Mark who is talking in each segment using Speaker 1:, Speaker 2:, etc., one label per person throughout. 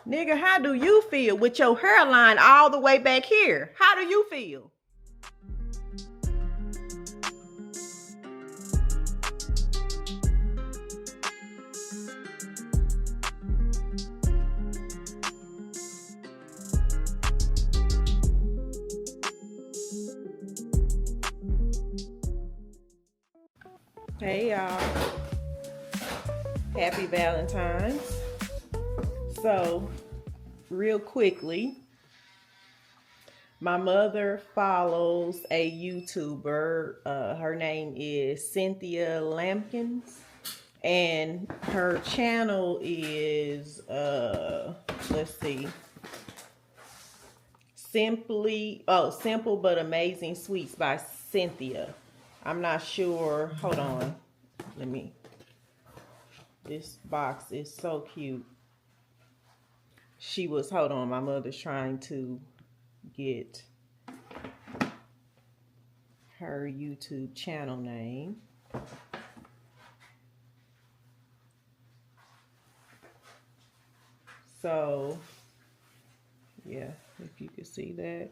Speaker 1: Nigga, how do you feel with your hairline all the way back here? How do you feel? Hey y'all. Happy Valentine's. So, real quickly, my mother follows a YouTuber. Her name is Cynthia Lampkins. And her channel is, let's see, Simple But Amazing Sweets by Cynthia. I'm not sure. Hold on. This box is so cute. Hold on, my mother's trying to get her YouTube channel name. So, yeah, if you could see that.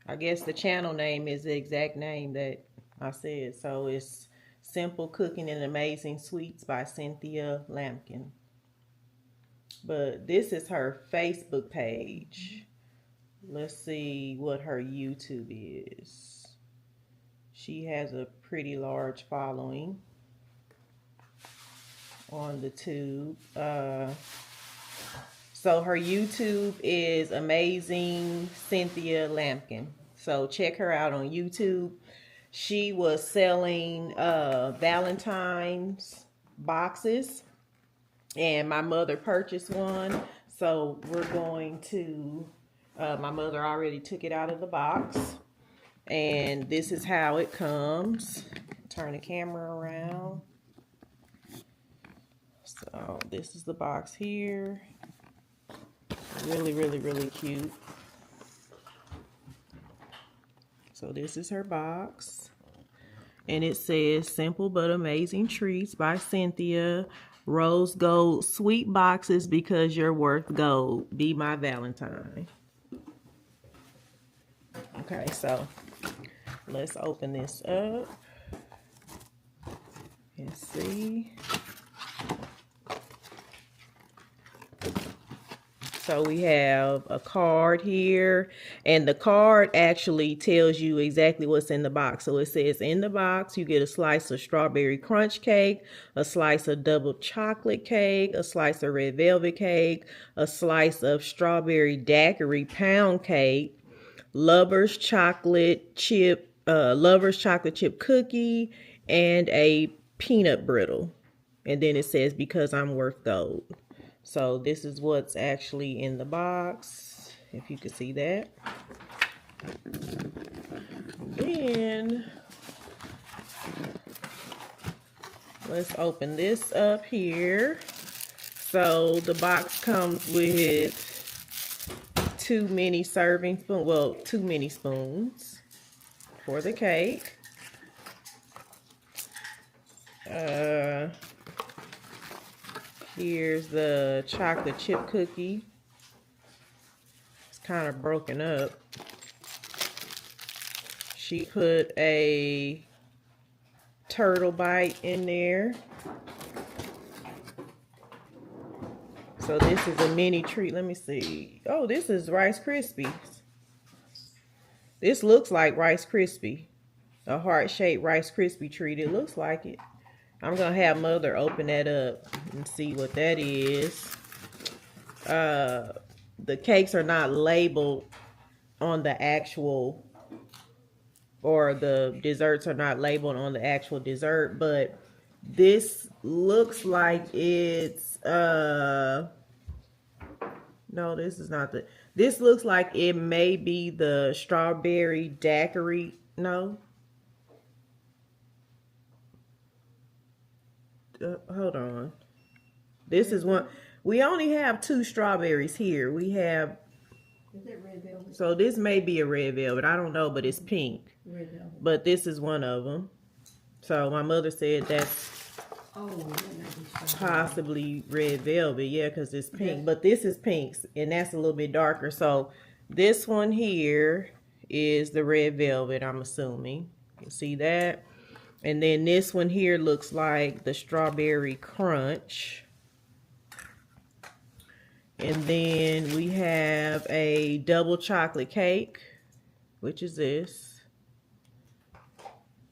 Speaker 1: I guess the channel name is the exact name that I said. So it's Simple Cooking and Amazing Sweets by Cynthia Lampkin. But this is her Facebook page. Let's see what her YouTube is. She has a pretty large following on the tube. So her YouTube is Amazing Cynthia Lampkin. So check her out on YouTube. She was selling Valentine's boxes, and my mother purchased one. So we're going to, my mother already took it out of the box. And this is how it comes. Turn the camera around. So this is the box here. Really, really, really cute. So this is her box. And it says Simple But Amazing Treats by Cynthia. Rose gold sweet boxes because you're worth gold. Be my Valentine. Okay, so let's open this up and see. So we have a card here, and the card actually tells you exactly what's in the box. So it says in the box, you get a slice of strawberry crunch cake, a slice of double chocolate cake, a slice of red velvet cake, a slice of strawberry daiquiri pound cake, Lover's chocolate chip cookie, and a peanut brittle. And then it says, because I'm worth gold. So this is what's actually in the box, if you could see that. Then let's open this up here. So the box comes with two mini spoons for the cake. Here's the chocolate chip cookie. It's kind of broken up. She put a turtle bite in there. So this is a mini treat. Let me see. Oh, this is Rice Krispies. This looks like Rice Krispie. A heart-shaped Rice Krispie treat. It looks like it. I'm going to have Mother open that up and see what that is. The cakes are not labeled on the actual, or the desserts are not labeled on the actual dessert, but this looks like it's, no, this is not the, this looks like it may be the strawberry daiquiri, no? Hold on. This is one. We only have two strawberries here. We have.
Speaker 2: Is it red velvet?
Speaker 1: So this may be a red velvet. I don't know, but it's pink.
Speaker 2: Red velvet.
Speaker 1: But this is one of them. So my mother said
Speaker 2: Oh, that might be strawberry.
Speaker 1: possibly red velvet, yeah, because it's pink. But this is pinks, and that's a little bit darker. So this one here is the red velvet, I'm assuming. You see that? And then this one here looks like the strawberry crunch. And then we have a double chocolate cake, which is this.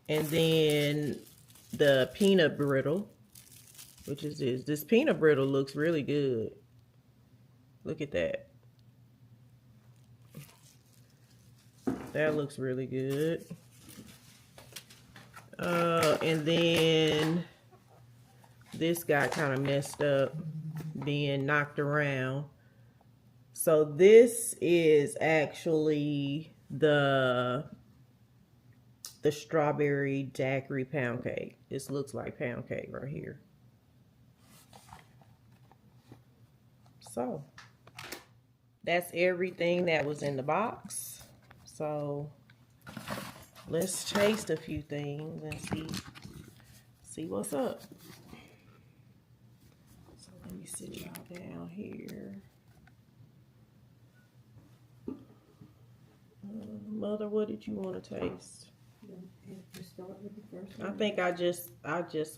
Speaker 1: And then the peanut brittle, which is this. This peanut brittle looks really good. Look at that. That looks really good. And then this got kind of messed up, being knocked around. So this is actually the strawberry daiquiri pound cake. This looks like pound cake right here. So that's everything that was in the box. So let's taste a few things and see what's up. So let me sit y'all down here. Mother, what did you want to taste?
Speaker 2: To start with the first one.
Speaker 1: I think I just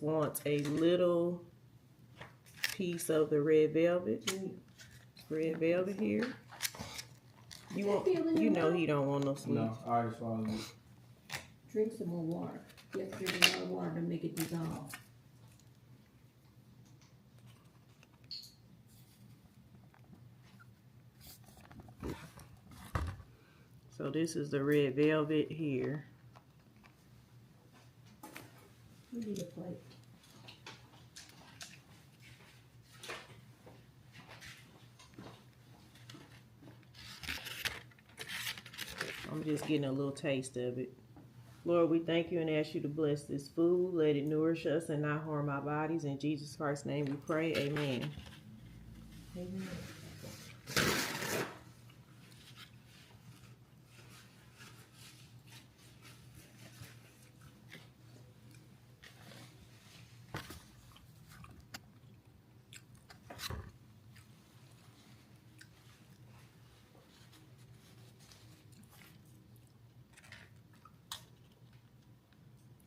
Speaker 1: want a little piece of the red velvet. Red velvet here. You want? You know he don't want no sweets.
Speaker 3: No, I already swallowed it.
Speaker 2: Drink some more water. You have to drink a lot of water to make it dissolve.
Speaker 1: So this is the red velvet here.
Speaker 2: We need a plate.
Speaker 1: I'm just getting a little taste of it. Lord, we thank you and ask you to bless this food. Let it nourish us and not harm our bodies. In Jesus Christ's name we pray. Amen.
Speaker 2: Amen.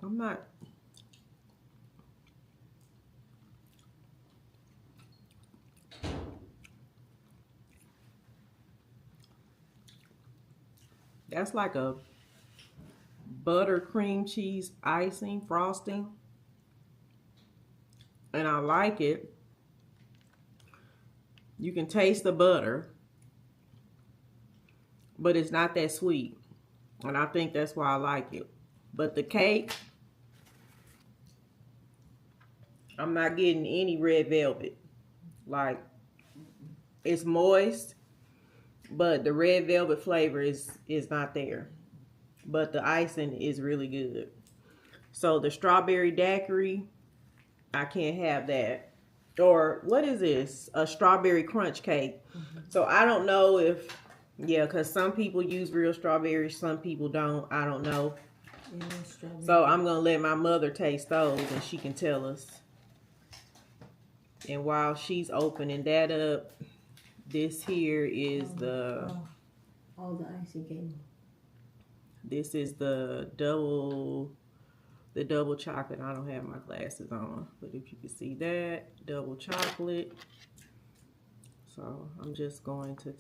Speaker 1: I'm not. That's like a butter cream cheese icing frosting. And I like it. You can taste the butter, but it's not that sweet. And I think that's why I like it. But the cake, I'm not getting any red velvet. Like, it's moist, but the red velvet flavor is not there. But the icing is really good. So the strawberry daiquiri, I can't have that. Or what is this? A strawberry crunch cake. So I don't know if, yeah, because some people use real strawberries, some people don't. I don't know.
Speaker 2: Yeah, strawberry.
Speaker 1: So I'm going to let my mother taste those and she can tell us. And while she's opening that up, this here is
Speaker 2: all the icing came.
Speaker 1: this is the double chocolate. I don't have my glasses on, but if you can see that, double chocolate. So I'm just going to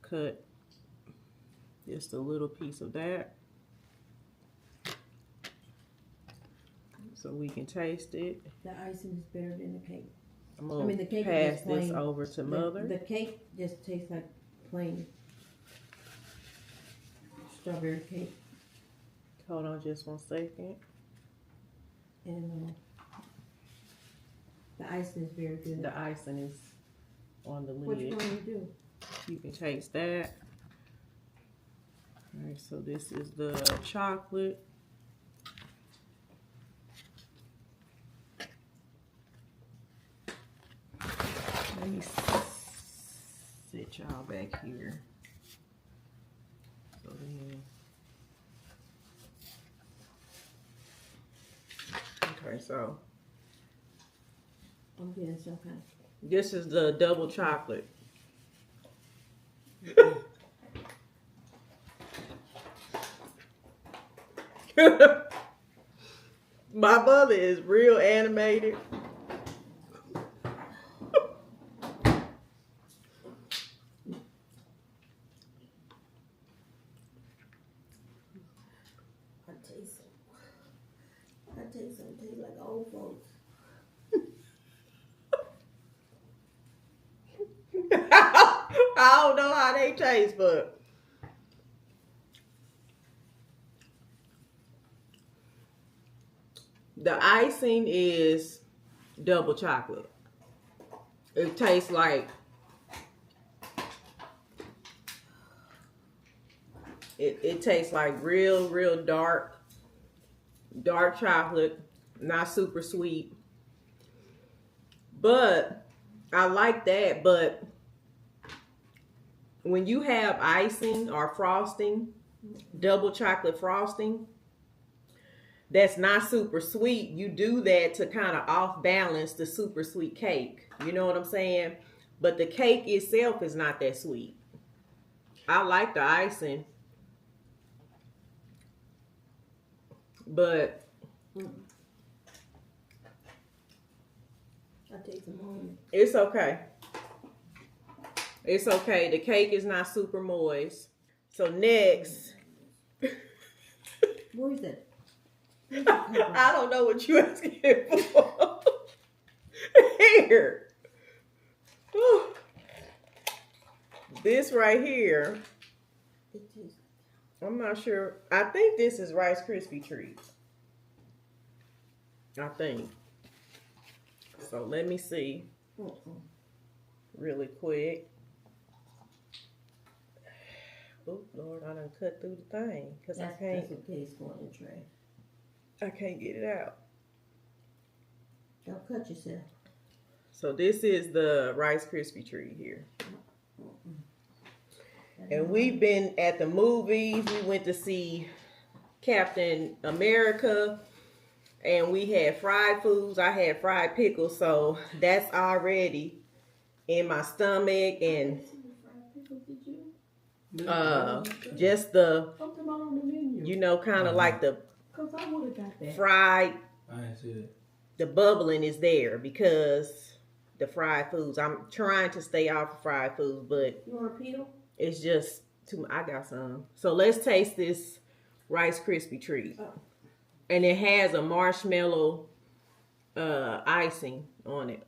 Speaker 1: cut just a little piece of that so we can taste it.
Speaker 2: The icing is better than the cake.
Speaker 1: I'm going
Speaker 2: the
Speaker 1: to
Speaker 2: cake is
Speaker 1: pass
Speaker 2: just
Speaker 1: this
Speaker 2: plain.
Speaker 1: over to Mother.
Speaker 2: The cake just tastes like plain strawberry cake.
Speaker 1: Hold on just 1 second.
Speaker 2: And the icing is very good.
Speaker 1: The icing is on the
Speaker 2: What you
Speaker 1: lid.
Speaker 2: want to do?
Speaker 1: You can taste that. All right, so this is the chocolate. Let me sit y'all back here. So then, Okay, so
Speaker 2: I'm getting some kind
Speaker 1: this is the double chocolate. My mother is real animated.
Speaker 2: I taste something taste like old folks.
Speaker 1: I don't know how they taste, but the icing is double chocolate. It tastes like it tastes like real dark chocolate, not super sweet. But I like that, but when you have icing or frosting, double chocolate frosting, that's not super sweet, you do that to kind of off balance the super sweet cake. You know what I'm saying? But the cake itself is not that sweet. I like the icing, but
Speaker 2: I taste them on
Speaker 1: it's okay. It's okay. The cake is not super moist. So next,
Speaker 2: Where is that?
Speaker 1: I don't know what you asking for. Here. Whew. This right here,
Speaker 2: It tastes.
Speaker 1: I'm not sure. I think this is Rice Krispie treats. I think. So let me see really quick. Oh Lord, I done cut through the thing because I
Speaker 2: That's
Speaker 1: can't.
Speaker 2: okay. It's going in the trash.
Speaker 1: I can't get it out.
Speaker 2: Don't cut yourself.
Speaker 1: So this is the Rice Krispie treat here. And we've been at the movies. We went to see Captain America. And we had fried foods. I had fried pickles. So that's already in my stomach. And just the,
Speaker 2: Put them on the menu.
Speaker 1: you know, kind of like the
Speaker 2: Cause I would have got that.
Speaker 1: fried,
Speaker 3: I didn't see it.
Speaker 1: the bubbling is there because the fried foods. I'm trying to stay off of fried foods, but
Speaker 2: You want a peel?
Speaker 1: it's just too. I got some. So let's taste this Rice Krispie treat, and it has a marshmallow icing on it.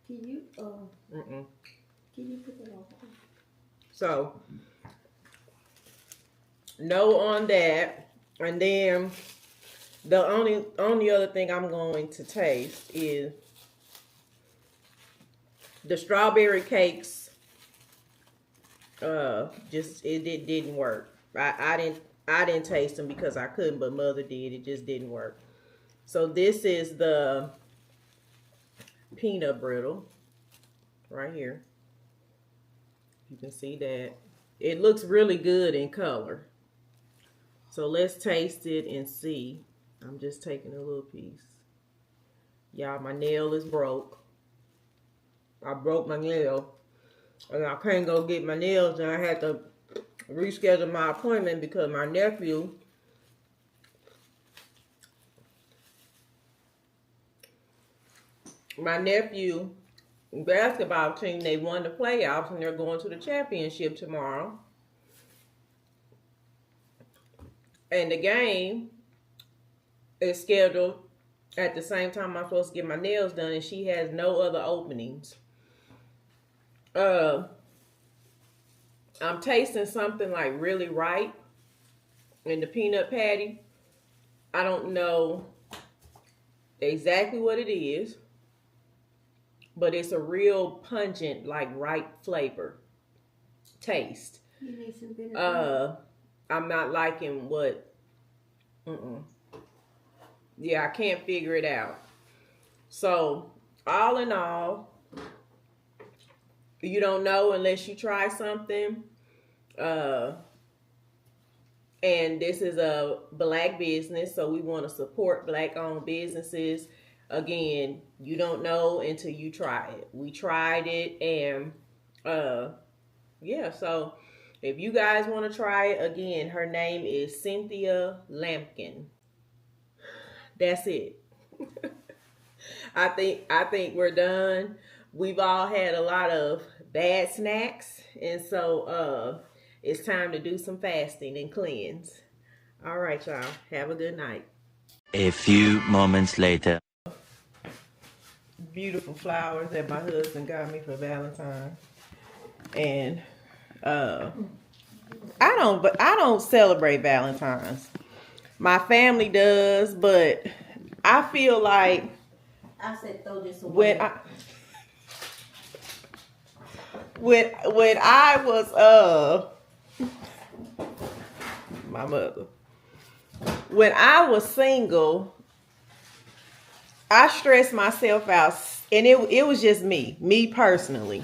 Speaker 2: Can you
Speaker 1: Mm-mm.
Speaker 2: can you put that on?
Speaker 1: So no on that, and then the only other thing I'm going to taste is the strawberry cakes. Just it didn't work. I didn't taste them because I couldn't, but Mother did. It just didn't work. So this is the peanut brittle right here. You can see that it looks really good in color. So let's taste it and see. I'm just taking a little piece. Y'all, my nail is broke. I broke my nail. And I couldn't go get my nails, and I had to reschedule my appointment because my nephew basketball team, they won the playoffs and they're going to the championship tomorrow. And the game is scheduled at the same time I'm supposed to get my nails done, and she has no other openings. I'm tasting something like really ripe in the peanut patty. I don't know exactly what it is, but it's a real pungent, like ripe flavor taste.
Speaker 2: You need some vinegar.
Speaker 1: I'm not liking what. Yeah, I can't figure it out. So all in all, you don't know unless you try something. And this is a Black business, so we want to support Black-owned businesses. Again, you don't know until you try it. We tried it, and yeah. So if you guys want to try it, again, her name is Cynthia Lampkin. That's it. I think we're done. We've all had a lot of bad snacks, and so it's time to do some fasting and cleanse. All right, y'all. Have a good night.
Speaker 4: A few moments later.
Speaker 1: Beautiful flowers that my husband got me for Valentine's, and uh, I don't celebrate Valentine's. My family does, but I feel like
Speaker 2: I said throw this away.
Speaker 1: when I was my mother, when I was single, I stressed myself out, and it was just me personally.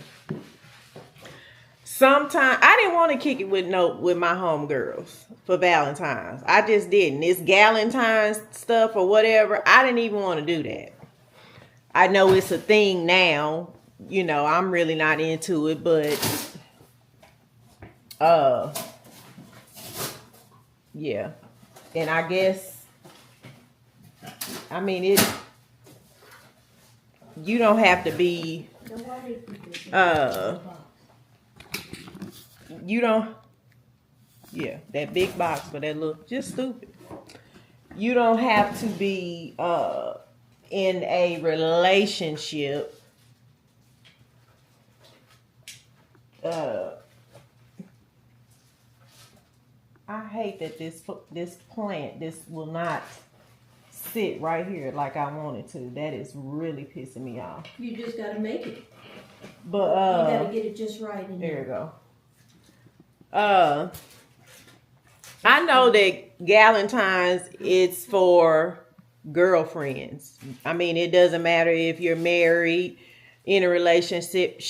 Speaker 1: Sometimes I didn't want to kick it with my homegirls for Valentine's. I just didn't. It's Galentine's stuff or whatever. I didn't even want to do that. I know it's a thing now. You know, I'm really not into it, but yeah. And I guess, I mean, you don't have to be you don't, yeah, that big box for that little, just stupid. You don't have to be in a relationship I hate that this plant, this will not sit right here like I want it to. That is really pissing me off.
Speaker 2: You just gotta make it.
Speaker 1: But
Speaker 2: you gotta get it just right in
Speaker 1: there you go. I know that Galentine's is for girlfriends. I mean, it doesn't matter if you're married, in a relationship,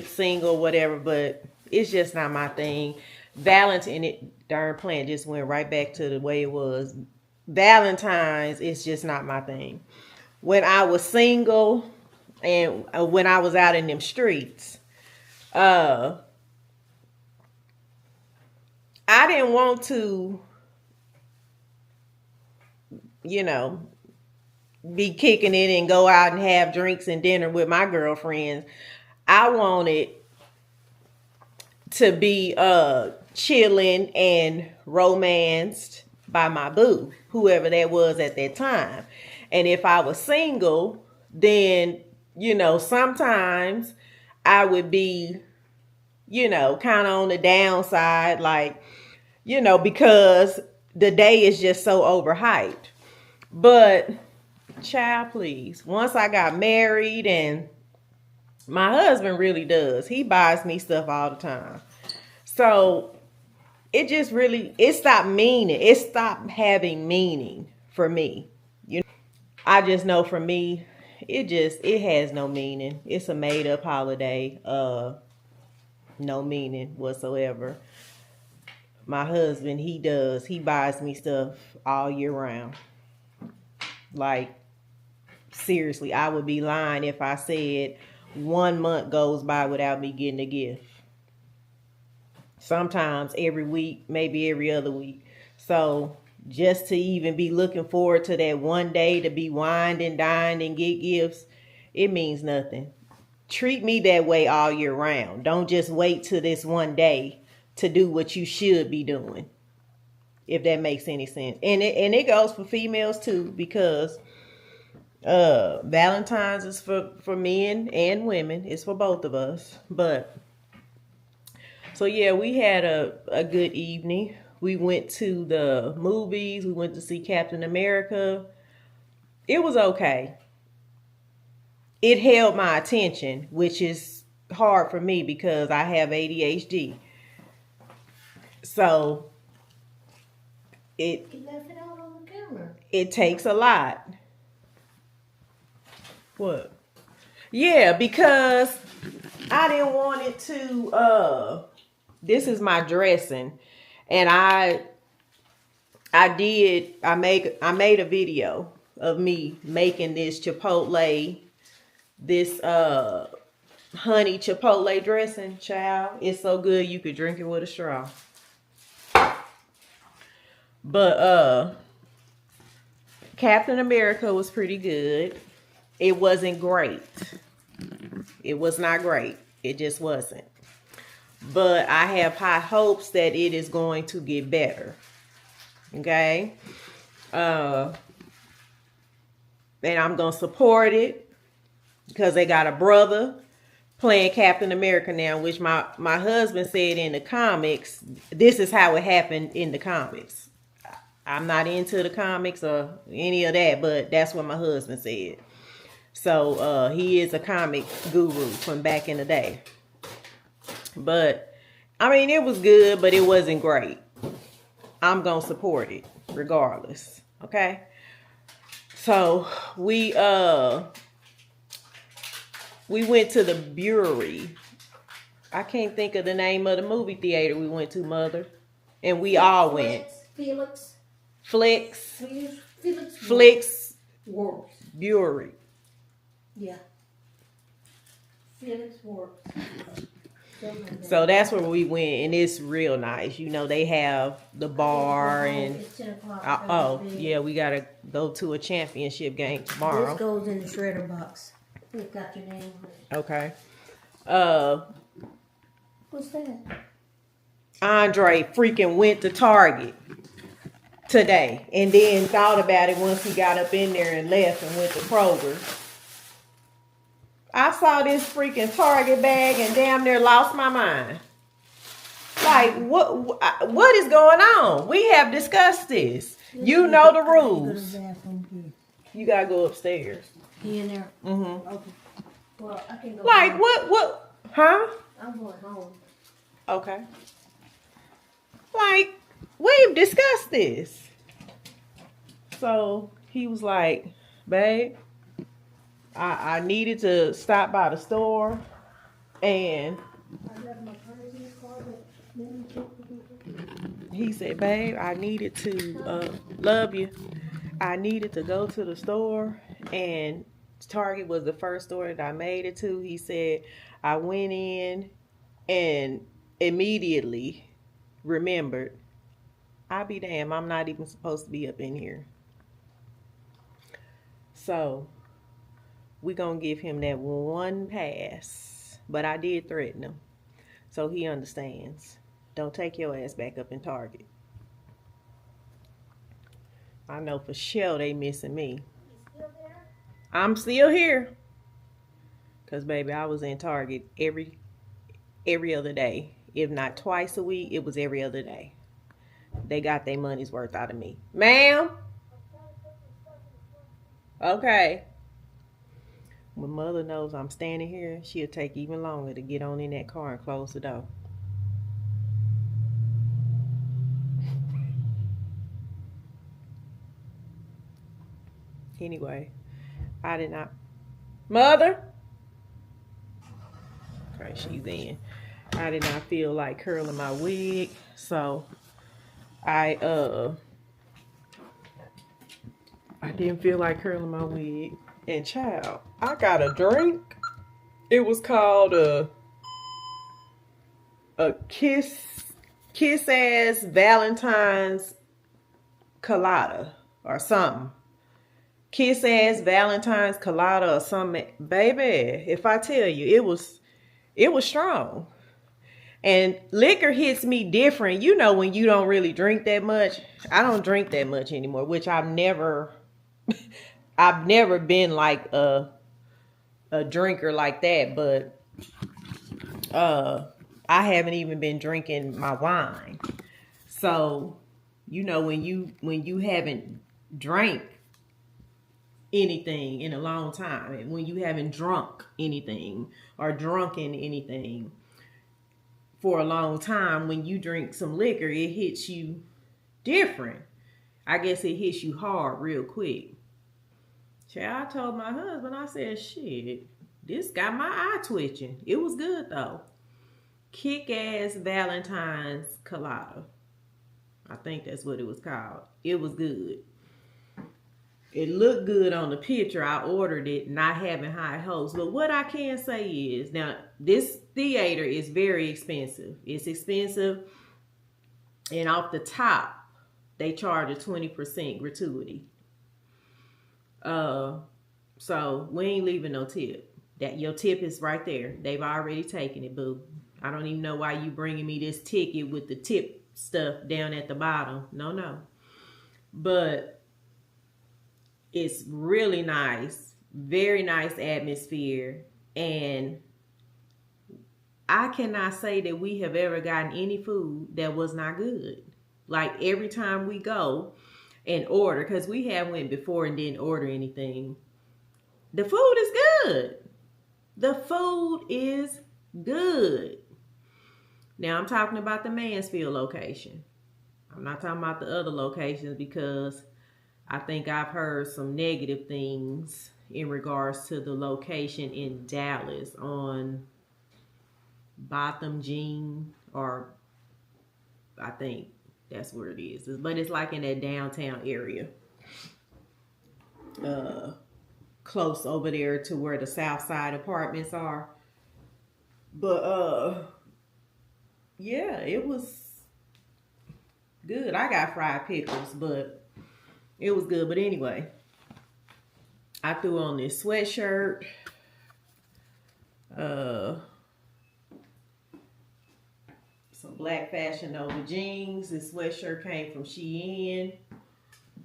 Speaker 1: single, whatever, but it's just not my thing. Valentine, it darn plant just went right back to the way it was. Valentine's is just not my thing. When I was single and when I was out in them streets, I didn't want to, you know, be kicking it and go out and have drinks and dinner with my girlfriends. I wanted to be chilling and romanced by my boo, whoever that was at that time. And if I was single, then, you know, sometimes I would be, you know, kind of on the downside, like, you know, because the day is just so overhyped. But child, please, once I got married, and my husband really does, he buys me stuff all the time. So it just really, it stopped having meaning for me. You know, I just know for me, it has no meaning. It's a made up holiday. No meaning whatsoever. My husband, he buys me stuff all year round. Like, seriously, I would be lying if I said 1 month goes by without me getting a gift. Sometimes every week, maybe every other week. So just to even be looking forward to that one day to be wined and dined and get gifts, it means nothing. Treat me that way all year round. Don't just wait till this one day to do what you should be doing, if that makes any sense. And it goes for females too, because Valentine's is for men and women. It's for both of us. But so yeah, we had a good evening. We went to the movies. We went to see Captain America. It was okay. It held my attention, which is hard for me because I have ADHD. So
Speaker 2: You left it out on the camera.
Speaker 1: it takes a lot. What? Yeah, because I didn't want it to this is my dressing. And I made a video of me making this honey chipotle dressing, child. It's so good you could drink it with a straw. But Captain America was pretty good. It wasn't great. It was not great. It just wasn't. But I have high hopes that it is going to get better. Okay? And I'm going to support it because they got a brother playing Captain America now, which my husband said in the comics, this is how it happened in the comics. I'm not into the comics or any of that, but that's what my husband said. So he is a comic guru from back in the day. But, I mean, it was good, but it wasn't great. I'm going to support it regardless. Okay? So, we went to the Brewery. I can't think of the name of the movie theater we went to, Mother. And we all went. Flex
Speaker 2: Works.
Speaker 1: Brewery.
Speaker 2: Yeah. Felix Works.
Speaker 1: So that's where we went, and it's real nice. You know, they have the bar and
Speaker 2: It's 10 o'clock.
Speaker 1: yeah, we gotta go to a championship game tomorrow.
Speaker 2: This goes in the shredder box. It's got your name on it.
Speaker 1: Okay.
Speaker 2: What's that?
Speaker 1: Andre freaking went to Target today, and then thought about it once he got up in there and left and went to Kroger. I saw this freaking Target bag and damn near lost my mind. Like, what is going on? We have discussed this. You know the rules. You gotta go upstairs.
Speaker 2: He in there?
Speaker 1: Mm-hmm.
Speaker 2: Okay. Well, I can go.
Speaker 1: Like,
Speaker 2: home.
Speaker 1: what? Huh?
Speaker 2: I'm going home.
Speaker 1: Okay. Like, we've discussed this. So he was like, babe, I needed to stop by the store, and he said, babe, I needed to love you. I needed to go to the store, and Target was the first store that I made it to. He said, I went in and immediately remembered, I'll be damned, I'm not even supposed to be up in here. So we're going to give him that one pass. But I did threaten him. So he understands. Don't take your ass back up in Target. I know for sure they missing me.
Speaker 2: Still there?
Speaker 1: I'm still here. Because, baby, I was in Target every other day. If not twice a week, it was every other day. They got their money's worth out of me. Ma'am? Okay. When Mother knows I'm standing here, she'll take even longer to get on in that car and close the door. Anyway, I did not. Mother? Okay, she's in. I did not feel like curling my wig, so I didn't feel like curling my wig. And child, I got a drink. It was called a kiss ass Valentine's colada or something. Kiss ass Valentine's colada or something. Baby, if I tell you, it was strong. And liquor hits me different. You know, when you don't really drink that much. I don't drink that much anymore, which I've never been like a drinker like that, but I haven't even been drinking my wine. So, you know, when you haven't drank anything in a long time, and when you haven't drunk anything or drunken anything for a long time, when you drink some liquor, it hits you different. I guess it hits you hard real quick. I told my husband, I said, shit, this got my eye twitching. It was good though. Kick-ass Valentine's colada. I think that's what it was called. It was good. It looked good on the picture. I ordered it, not having high hopes. But what I can say is, now, this theater is very expensive. It's expensive. And off the top, they charge a 20% gratuity. So we ain't leaving no tip. That your tip is right there. They've already taken it, boo. I don't even know why you bringing me this ticket with the tip stuff down at the bottom. No. But it's really nice. Very nice atmosphere. And I cannot say that we have ever gotten any food that was not good. Like every time we go and order, because we have went before and didn't order anything, the food is good. The food is good. Now I'm talking about the Mansfield location. I'm not talking about the other locations because I think I've heard some negative things in regards to the location in Dallas on Botham Jean, or I think that's where it is. But it's like in that downtown area. Close over there to where the South Side apartments are. But yeah, it was good. I got fried pickles, but it was good. But anyway, I threw on this sweatshirt. Some black Fashion Nova jeans. This sweatshirt came from Shein.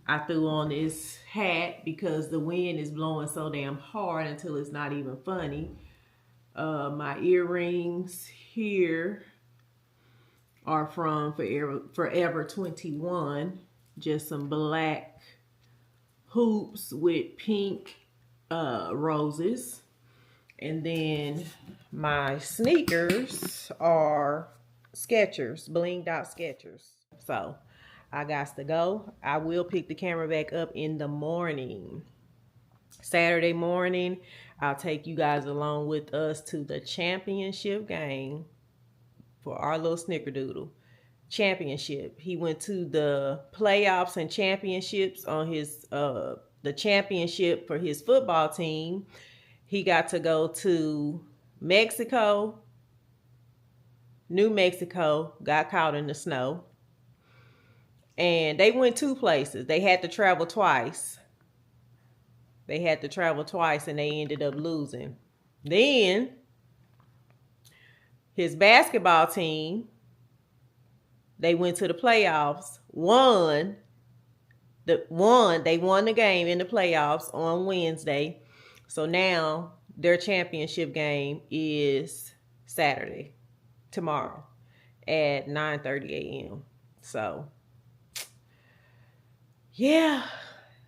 Speaker 1: I threw on this hat because the wind is blowing so damn hard until it's not even funny. My earrings here are from Forever 21. Just some black hoops with pink roses. And then my sneakers are Skechers, blinged out Skechers. So I got to go. I will pick the camera back up in the morning. Saturday morning, I'll take you guys along with us to the championship game for our little snickerdoodle. Championship. He went to the playoffs and championships on his the championship for his football team. He got to go to Mexico, New Mexico, got caught in the snow. And they went 2 places. They had to travel twice. And they ended up losing. Then his basketball team, they went to the playoffs, won the game in the playoffs on Wednesday. So now their championship game is Saturday, tomorrow at 9:30 a.m. So yeah,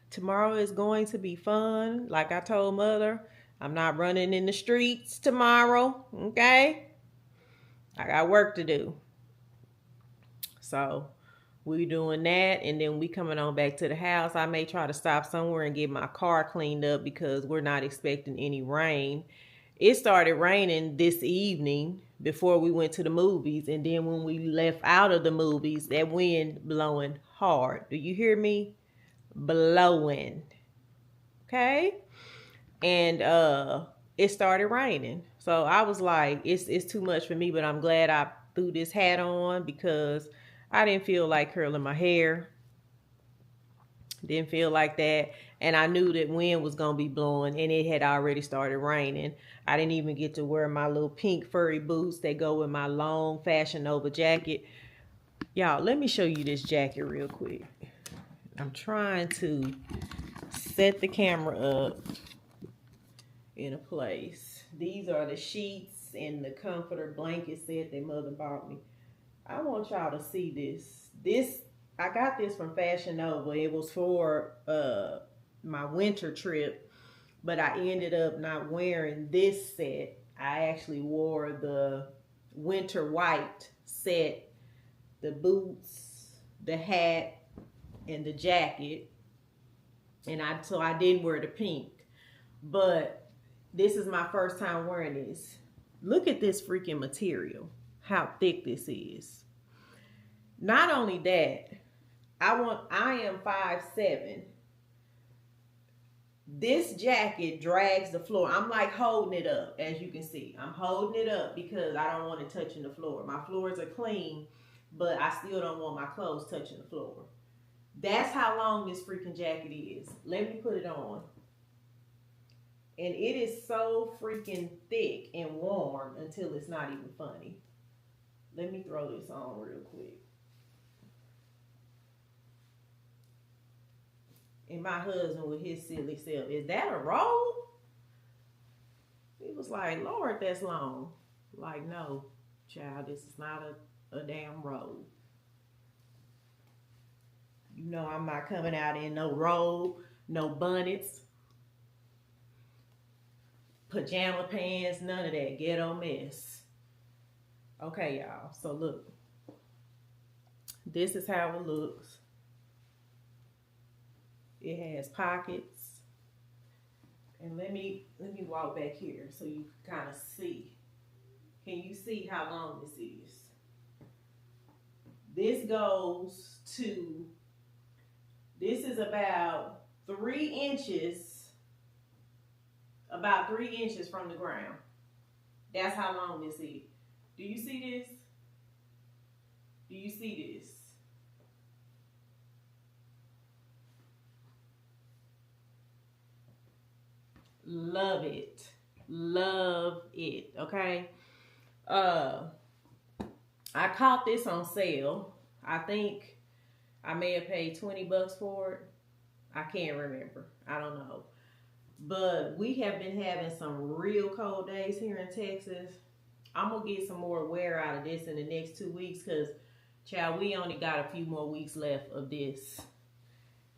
Speaker 1: tomorrow is going to be fun. Like I told Mother, I'm not running in the streets tomorrow, okay? I got work to do. So we doing that, and then we coming on back to the house. I may try to stop somewhere and get my car cleaned up because we're not expecting any rain. It started raining this evening before we went to the movies, and then when we left out of the movies, that wind blowing hard. Do you hear me? Blowing. Okay? And it started raining. So I was like, it's too much for me, but I'm glad I threw this hat on because I didn't feel like curling my hair. Didn't feel like that. And I knew that wind was going to be blowing, and it had already started raining. I didn't even get to wear my little pink furry boots that go with my long Fashion Nova jacket. Y'all, let me show you this jacket real quick. I'm trying to set the camera up in a place. These are the sheets and the comforter blanket set that Mother bought me. I want y'all to see this. I got this from Fashion Nova. It was for my winter trip, but I ended up not wearing this set. I actually wore the winter white set, the boots, the hat, and the jacket. And so I didn't wear the pink. But this is my first time wearing this. Look at this freaking material. How thick this is. Not only that, I am 5'7". This jacket drags the floor. I'm like holding it up, as you can see. I'm holding it up because I don't want it touching the floor. My floors are clean, but I still don't want my clothes touching the floor. That's how long this freaking jacket is. Let me put it on. And it is so freaking thick and warm until it's not even funny. Let me throw this on real quick. And my husband with his silly self, is that a robe? He was like, Lord, that's long. Like, no, child, this is not a damn robe. You know I'm not coming out in no robe, no bonnets, pajama pants, none of that ghetto mess. Okay, y'all, so look. This is how it looks. It has pockets. And let me walk back here so you can kind of see. Can you see how long this is? This goes to, this is about 3 inches, from the ground. That's how long this is. Do you see this? Do you see this? Love it. Love it. Okay. I caught this on sale. I think I may have paid $20 for it. I can't remember. I don't know. But we have been having some real cold days here in Texas. I'm going to get some more wear out of this in the next 2 weeks because, child, we only got a few more weeks left of this.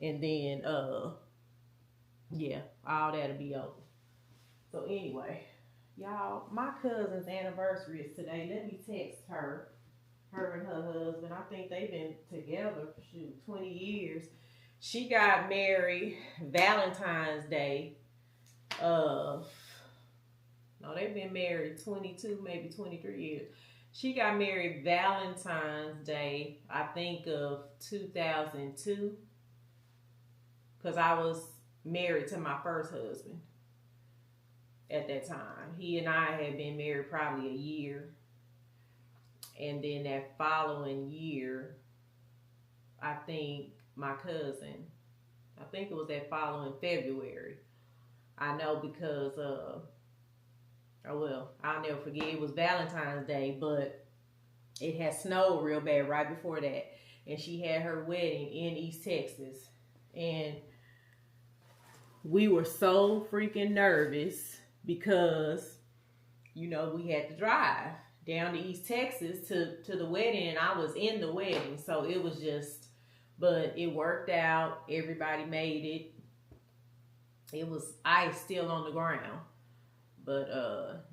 Speaker 1: And then, yeah, all that'll be over. So anyway, y'all, my cousin's anniversary is today. Let me text her and her husband. I think they've been together, 20 years. She got married Valentine's Day. No, they've been married 22, maybe 23 years. She got married Valentine's Day, I think of 2002. Because I was married to my first husband at that time. He and I had been married probably a year. And then that following year, I think my cousin, I think it was that following February. I know because, I'll never forget, it was Valentine's Day, but it had snowed real bad right before that. And she had her wedding in East Texas. And we were so freaking nervous because, you know, we had to drive down to East Texas to the wedding, and I was in the wedding. So it was just, but it worked out. Everybody made it. It was ice still on the ground. But,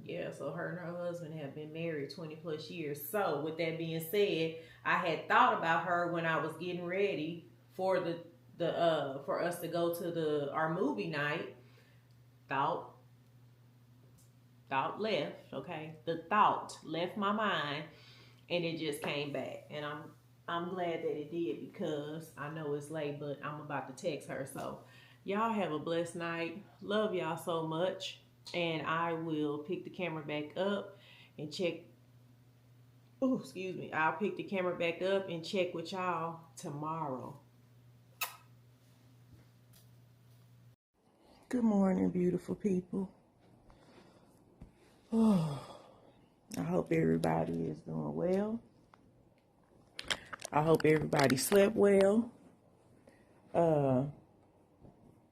Speaker 1: yeah, so her and her husband have been married 20 plus years. So with that being said, I had thought about her when I was getting ready for for us to go to our movie night. Thought left, okay? The thought left my mind, and it just came back. And I'm glad that it did because I know it's late, but I'm about to text her. So y'all have a blessed night. Love y'all so much. And I will pick the camera back up and check. Oh, excuse me. I'll pick the camera back up and check with y'all tomorrow. Good morning, beautiful people. Oh, I hope everybody is doing well. I hope everybody slept well.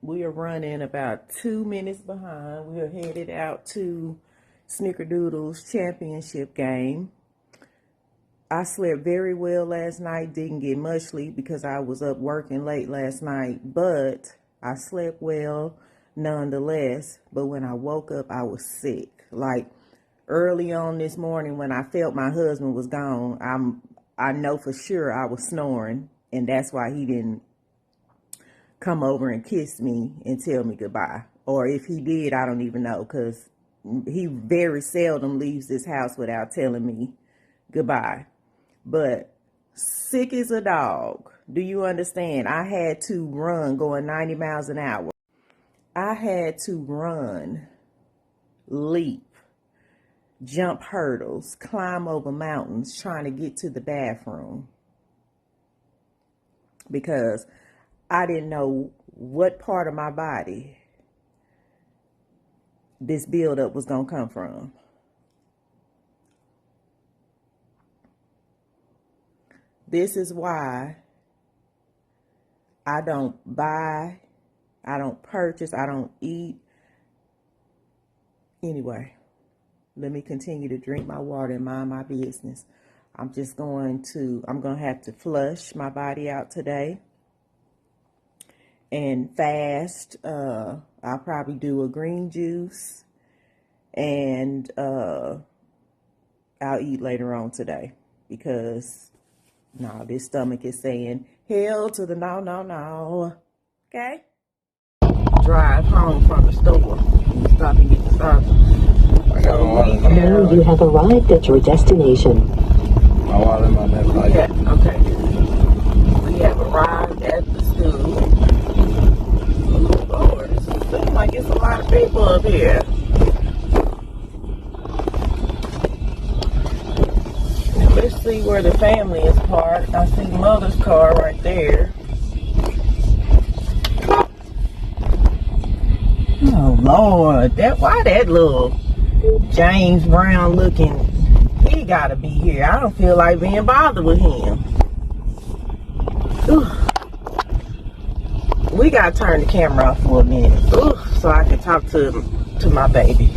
Speaker 1: We are running about 2 minutes behind. We are headed out to Snickerdoodle's championship game. I slept very well last night. Didn't get much sleep because I was up working late last night. But I slept well nonetheless. But when I woke up, I was sick. Like early on this morning when I felt my husband was gone, I know for sure I was snoring. And that's why he didn't come over and kiss me and tell me goodbye. Or if he did, I don't even know, because he very seldom leaves this house without telling me goodbye. But sick as a dog. Do you understand? I had to run going 90 miles an hour. I had to run, leap, jump hurdles, climb over mountains trying to get to the bathroom because I didn't know what part of my body this buildup was going to come from. This is why I don't buy, I don't purchase, I don't eat. Anyway, let me continue to drink my water and mind my business. I'm going to have to flush my body out today and fast. I'll probably do a green juice and I'll eat later on today because no, this stomach is saying hell to the no. Okay? Drive home from the store. Stop and get the Starbucks.
Speaker 3: I got my water.
Speaker 5: Now you have arrived at your destination.
Speaker 3: My water in my bag.
Speaker 1: Yeah, okay. We have arrived at the school. Oh, Lord, it seems like it's a lot of people up here. Let's see where the family is parked. I see Mother's car right there. Oh Lord, why that little James Brown looking, he gotta be here. I don't feel like being bothered with him. Ooh. We gotta turn the camera off for a minute. Ooh, so I can talk to my baby.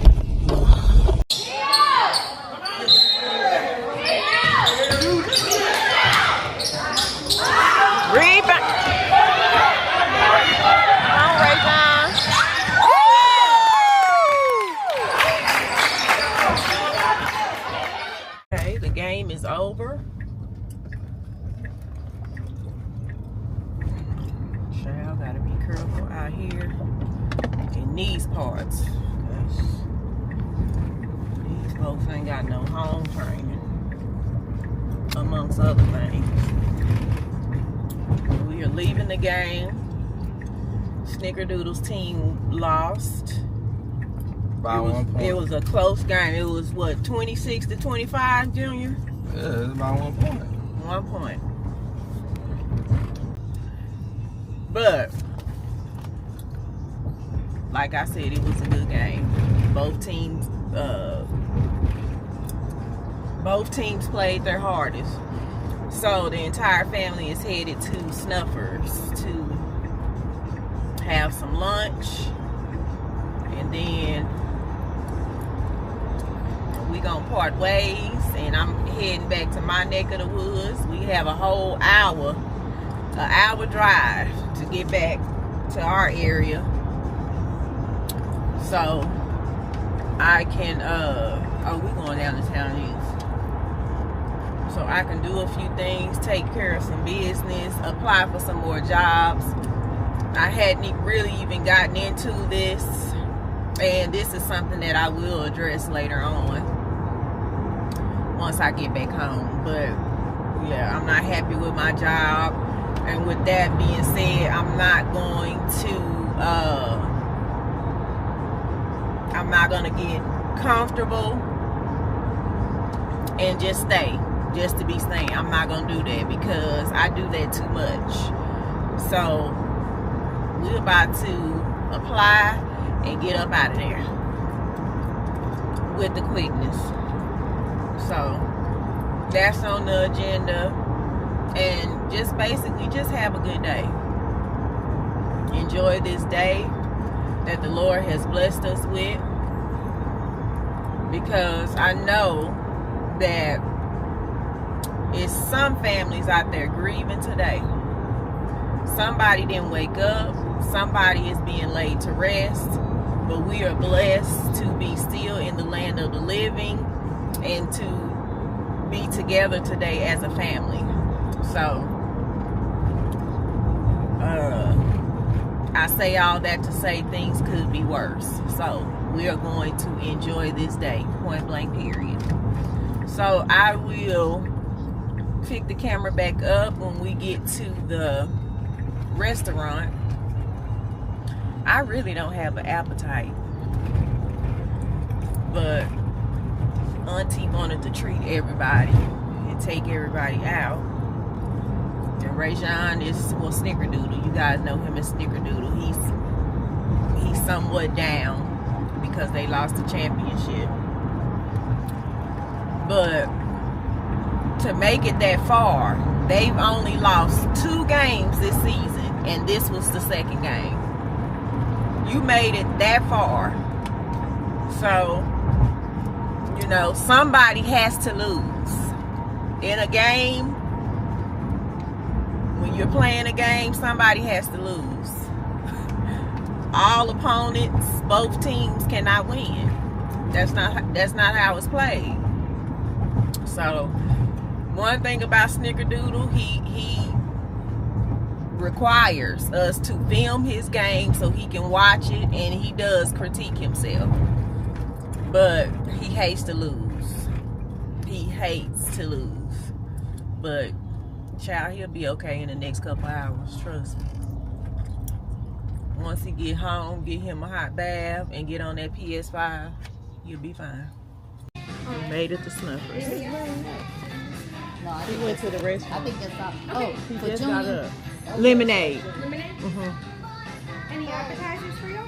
Speaker 1: Okay, the game is over. Child, gotta be careful out here in these parts. These folks ain't got no home training, amongst other things. We are leaving the game. Snickerdoodle's team lost.
Speaker 3: By 1 point.
Speaker 1: It was a close game. It was what, 26-25, Junior?
Speaker 3: Yeah, it's by 1 point.
Speaker 1: 1 point. But like I said, it was a good game. Both teams played their hardest. So the entire family is headed to Snuffers to have some lunch, and then we gonna part ways, and I'm heading back to my neck of the woods. We have a whole hour drive to get back to our area, so I can we going down to town east, so I can do a few things, take care of some business, apply for some more jobs. I hadn't really even gotten into this, and this is something that I will address later on once I get back home. But yeah, I'm not happy with my job, and with that being said, I'm not going to get comfortable and just stay just to be staying. I'm not gonna do that because I do that too much. So we're about to apply and get up out of there with the quickness. So that's on the agenda, and just basically just have a good day. Enjoy this day that the Lord has blessed us with, because I know that it's some families out there grieving today. Somebody didn't wake up, somebody is being laid to rest, but we are blessed to be still in the land of the living and to be together today as a family. So I say all that to say things could be worse. So we are going to enjoy this day, point blank period. So I will pick the camera back up when we get to the restaurant. I really don't have an appetite, but Auntie wanted to treat everybody and take everybody out. And Rajon is, well, Snickerdoodle. You guys know him as Snickerdoodle. He's somewhat down because they lost the championship. But to make it that far, they've only lost 2 games this season, and this was the second game. You made it that far. So, you know, somebody has to lose. In a game, when you're playing a game, somebody has to lose. All opponents, both teams cannot win. That's not how it's played. So, one thing about Snickerdoodle, he requires us to film his game so he can watch it, and he does critique himself. But he hates to lose. He hates to lose. But, child, he'll be okay in the next couple hours, trust me. Once he get home, get him a hot bath, and get on that PS5, he'll be fine. We made it to Snuffers.
Speaker 2: No, I
Speaker 1: We
Speaker 2: think
Speaker 1: went to the restaurant.
Speaker 2: I think that's all. Oh,
Speaker 1: He
Speaker 2: for
Speaker 1: just got
Speaker 2: Junior.
Speaker 1: up. Lemonade.
Speaker 6: Lemonade? Any appetizers for y'all?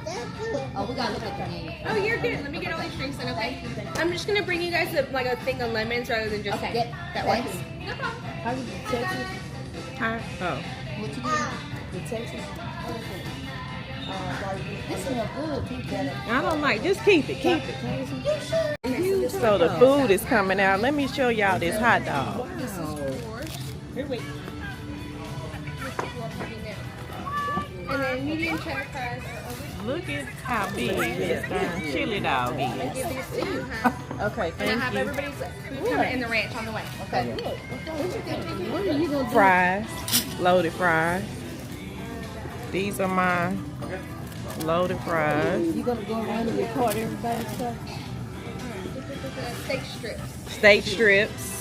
Speaker 2: Oh, we gotta look at the menu.
Speaker 6: Oh, you're good. Let me get all these drinks in, okay? I'm just gonna bring you guys like a thing of lemons rather than just
Speaker 2: Okay.
Speaker 6: that
Speaker 2: Thanks.
Speaker 6: works. No problem.
Speaker 2: How you Texas?
Speaker 1: Hi. Oh.
Speaker 2: What you doing? The Texas? This smell good. Keep that up.
Speaker 1: I don't like. Just keep it. Keep it. So the food is coming out. Let me show y'all this hot dog.
Speaker 6: And then medium cheddar fries.
Speaker 1: Look at how big this darn chili dog is.
Speaker 6: Give these to you, huh?
Speaker 1: Okay,
Speaker 6: And I have
Speaker 1: thank you.
Speaker 6: everybody's food coming in the ranch on the way.
Speaker 2: Okay. What are you gonna do?
Speaker 1: Fries, loaded fries. These are my loaded fries.
Speaker 2: You gonna go around and record everybody's stuff?
Speaker 6: Steak strips.
Speaker 1: Steak strips.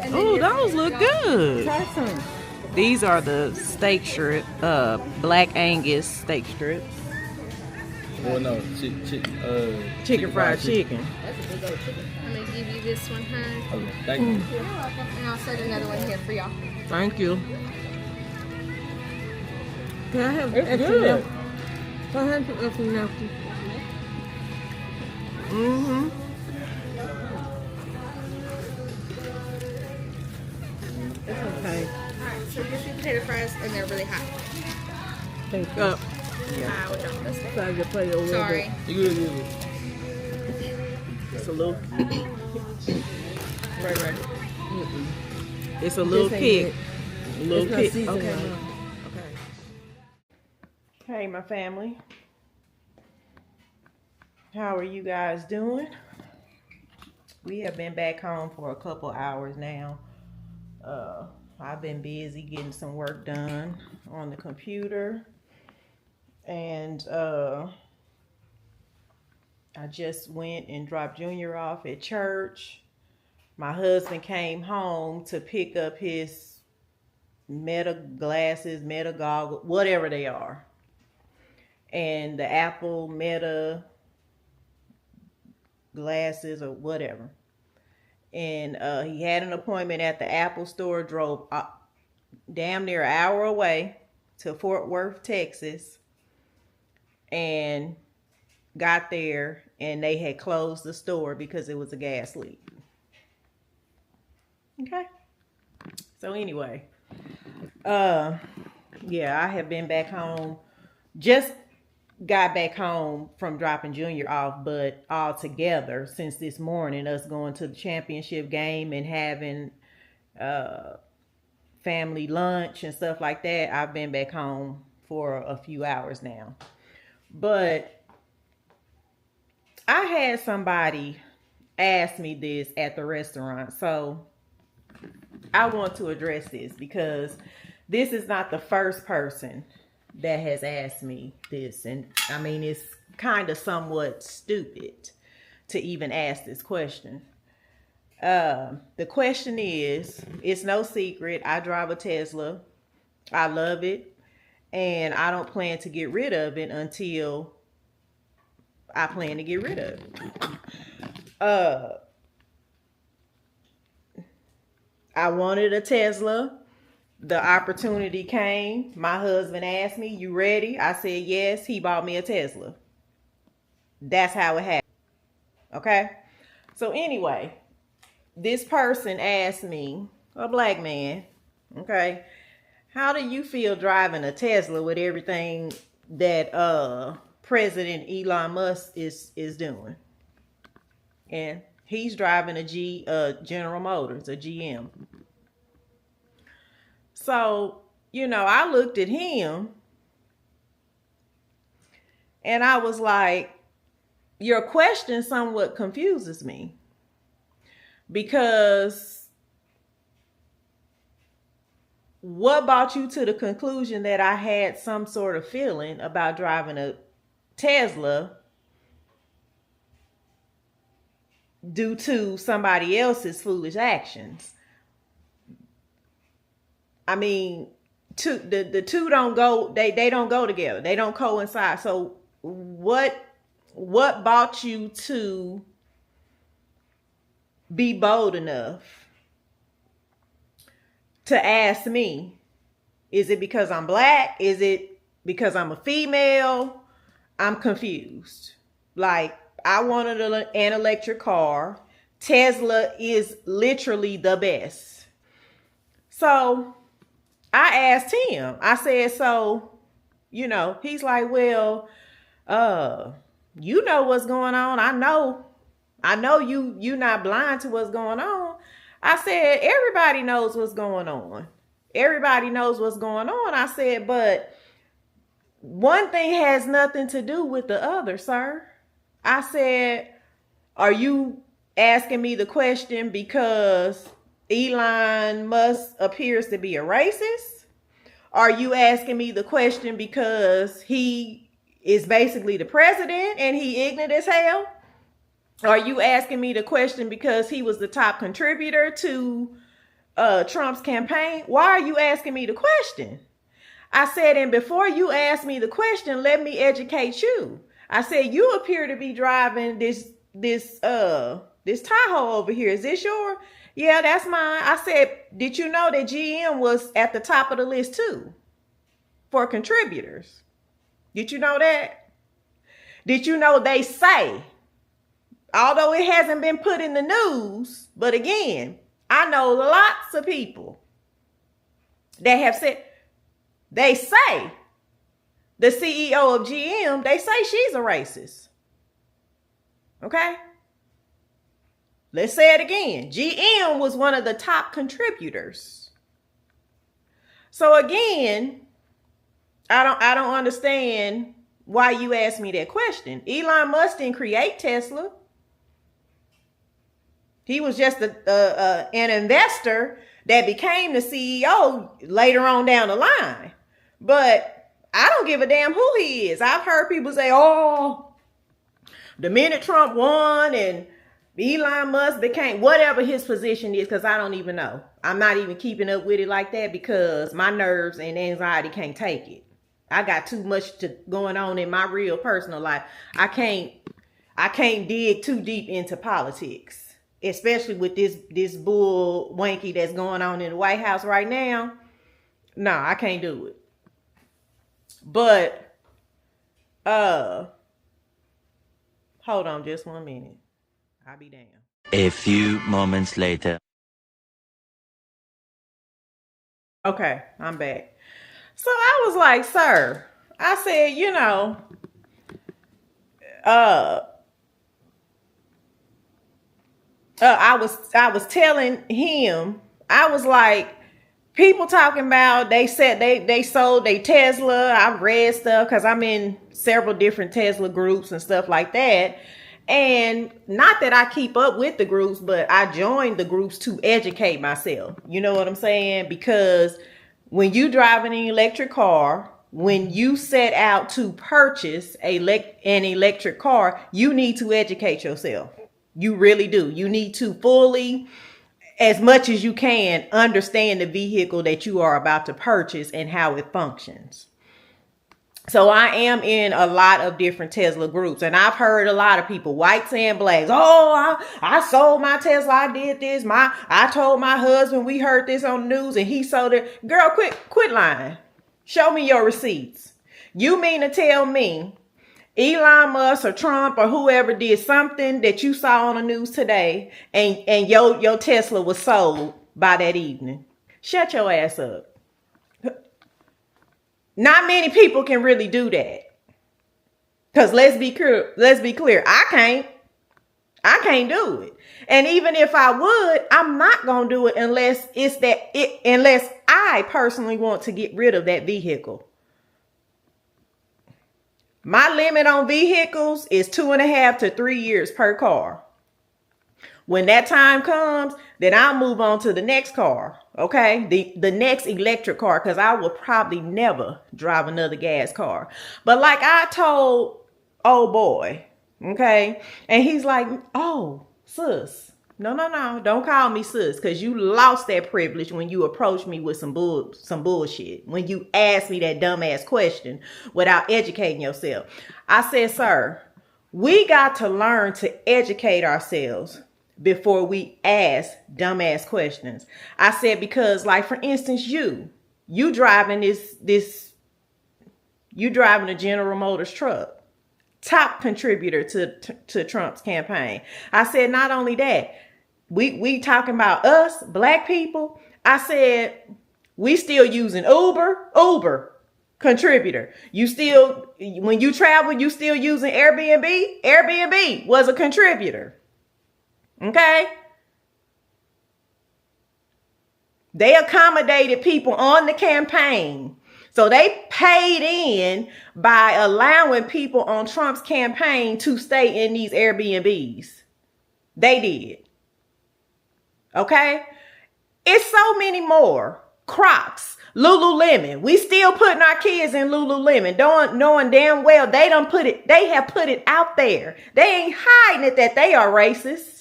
Speaker 6: And then
Speaker 1: Ooh,
Speaker 6: your-
Speaker 1: those look good.
Speaker 2: Try some.
Speaker 1: These are the steak strip, Black Angus steak strips.
Speaker 3: Well, no,
Speaker 1: Chicken fried chicken.
Speaker 6: I'm gonna give you this one, huh?
Speaker 3: Okay, thank you.
Speaker 6: You're welcome. And I'll set another one here for y'all.
Speaker 1: Thank you.
Speaker 2: Can I have
Speaker 1: It's
Speaker 2: extra
Speaker 1: good.
Speaker 2: milk? Can I have some extra milk?
Speaker 1: Mm-hmm.
Speaker 2: It's okay.
Speaker 6: Alright, so your sweet potato fries, and they're really hot.
Speaker 1: Thank you.
Speaker 6: I would drop this one.
Speaker 2: Try to play over
Speaker 6: Sorry.
Speaker 3: You good, you good.
Speaker 1: It's a little.
Speaker 2: Right.
Speaker 1: It's a little
Speaker 2: This ain't
Speaker 1: kick.
Speaker 2: it.
Speaker 1: A little
Speaker 2: It's not
Speaker 1: kick.
Speaker 2: seasoned
Speaker 1: Okay.
Speaker 2: right.
Speaker 1: Okay. Hey, my family. How are you guys doing? We have been back home for a couple hours now. I've been busy getting some work done on the computer. And I just went and dropped Junior off at church. My husband came home to pick up his Meta glasses, Meta goggles, whatever they are. And the Apple Meta glasses or whatever. And he had an appointment at the Apple store, drove damn near an hour away to Fort Worth, Texas, and got there and they had closed the store because it was a gas leak. Okay. So anyway, yeah, I have been back home. Just got back home from dropping Junior off, but all together since this morning, us going to the championship game and having family lunch and stuff like that, I've been back home for a few hours now. But I had somebody ask me this at the restaurant, so I want to address this because this is not the first person that has asked me this. And I mean, it's kind of somewhat stupid to even ask this question. The question is, it's no secret, I drive a Tesla. I love it. And I don't plan to get rid of it until I plan to get rid of it. I wanted a Tesla. The opportunity came. My husband asked me, "You ready?" I said yes. He bought me a Tesla. That's how it happened. Okay? So anyway, this person asked me, a black man, okay, how do you feel driving a Tesla with everything that President Elon Musk is doing? And he's driving a General Motors, a GM. So, I looked at him and I was like, your question somewhat confuses me, because what brought you to the conclusion that I had some sort of feeling about driving a Tesla due to somebody else's foolish actions? I mean, the two don't go, they don't go together. They don't coincide. So what brought you to be bold enough to ask me? Is it because I'm black? Is it because I'm a female? I'm confused. Like, I wanted an electric car. Tesla is literally the best. So I asked him, I said, so, he's like, well, you know what's going on. I know you not blind to what's going on. I said, everybody knows what's going on. Everybody knows what's going on. I said, but one thing has nothing to do with the other, sir. I said, are you asking me the question because Elon Musk appears to be a racist? Are you asking me the question because he is basically the president and he ignorant as hell? Are you asking me the question because he was the top contributor to Trump's campaign? Why are you asking me the question? I said, and before you ask me the question, let me educate you. I said, you appear to be driving this Tahoe over here. Is this yours? Yeah, that's mine. I said, did you know that GM was at the top of the list too for contributors? Did you know that? Did you know they say, although it hasn't been put in the news, but again, I know lots of people that have said, they say the CEO of GM, they say she's a racist. Okay? Let's say it again. GM was one of the top contributors. So again, I don't understand why you asked me that question. Elon Musk didn't create Tesla. He was just an investor that became the CEO later on down the line. But I don't give a damn who he is. I've heard people say, oh, the minute Trump won and Elon Musk became whatever his position is, because I don't even know. I'm not even keeping up with it like that because my nerves and anxiety can't take it. I got too much going on in my real personal life. I can't dig too deep into politics, especially with this bull wanky that's going on in the White House right now. No, I can't do it. But hold on just 1 minute. I'll be damned.
Speaker 4: A few moments later.
Speaker 1: Okay, I'm back. So I was like, sir, I said, I was telling him, I was like, people talking about, they said they sold their Tesla. I've read stuff because I'm in several different Tesla groups and stuff like that. And not that I keep up with the groups, but I joined the groups to educate myself. You know what I'm saying? Because when you drive an electric car, when you set out to purchase an electric car, you need to educate yourself. You really do. You need to fully, as much as you can, understand the vehicle that you are about to purchase and how it functions. So I am in a lot of different Tesla groups, and I've heard a lot of people, whites and blacks. Oh, I sold my Tesla. I did this. I told my husband, we heard this on the news, and he sold it. Girl, quit lying. Show me your receipts. You mean to tell me Elon Musk or Trump or whoever did something that you saw on the news today, and your Tesla was sold by that evening? Shut your ass up. Not many people can really do that. Because let's be clear, I can't do it. And even if I would, I'm not gonna do it unless unless I personally want to get rid of that vehicle. My limit on vehicles is 2.5 to 3 years per car. When that time comes, then I'll move on to the next car. Okay, the next electric car, because I will probably never drive another gas car. But like I told old boy, okay, and he's like, oh, sis, no, don't call me sis, because you lost that privilege when you approached me with some bullshit, when you asked me that dumbass question without educating yourself. I said, sir, we got to learn to educate ourselves before we ask dumbass questions. I said, because like, for instance, you driving you driving a General Motors truck, top contributor to Trump's campaign. I said, not only that, we talking about us, black people. I said, we still using Uber contributor. When you travel, you still using Airbnb was a contributor. Okay? They accommodated people on the campaign. So they paid in by allowing people on Trump's campaign to stay in these Airbnbs. They did. Okay? It's so many more. Crocs, Lululemon. We still putting our kids in Lululemon, knowing damn well they have put it out there. They ain't hiding it that they are racist.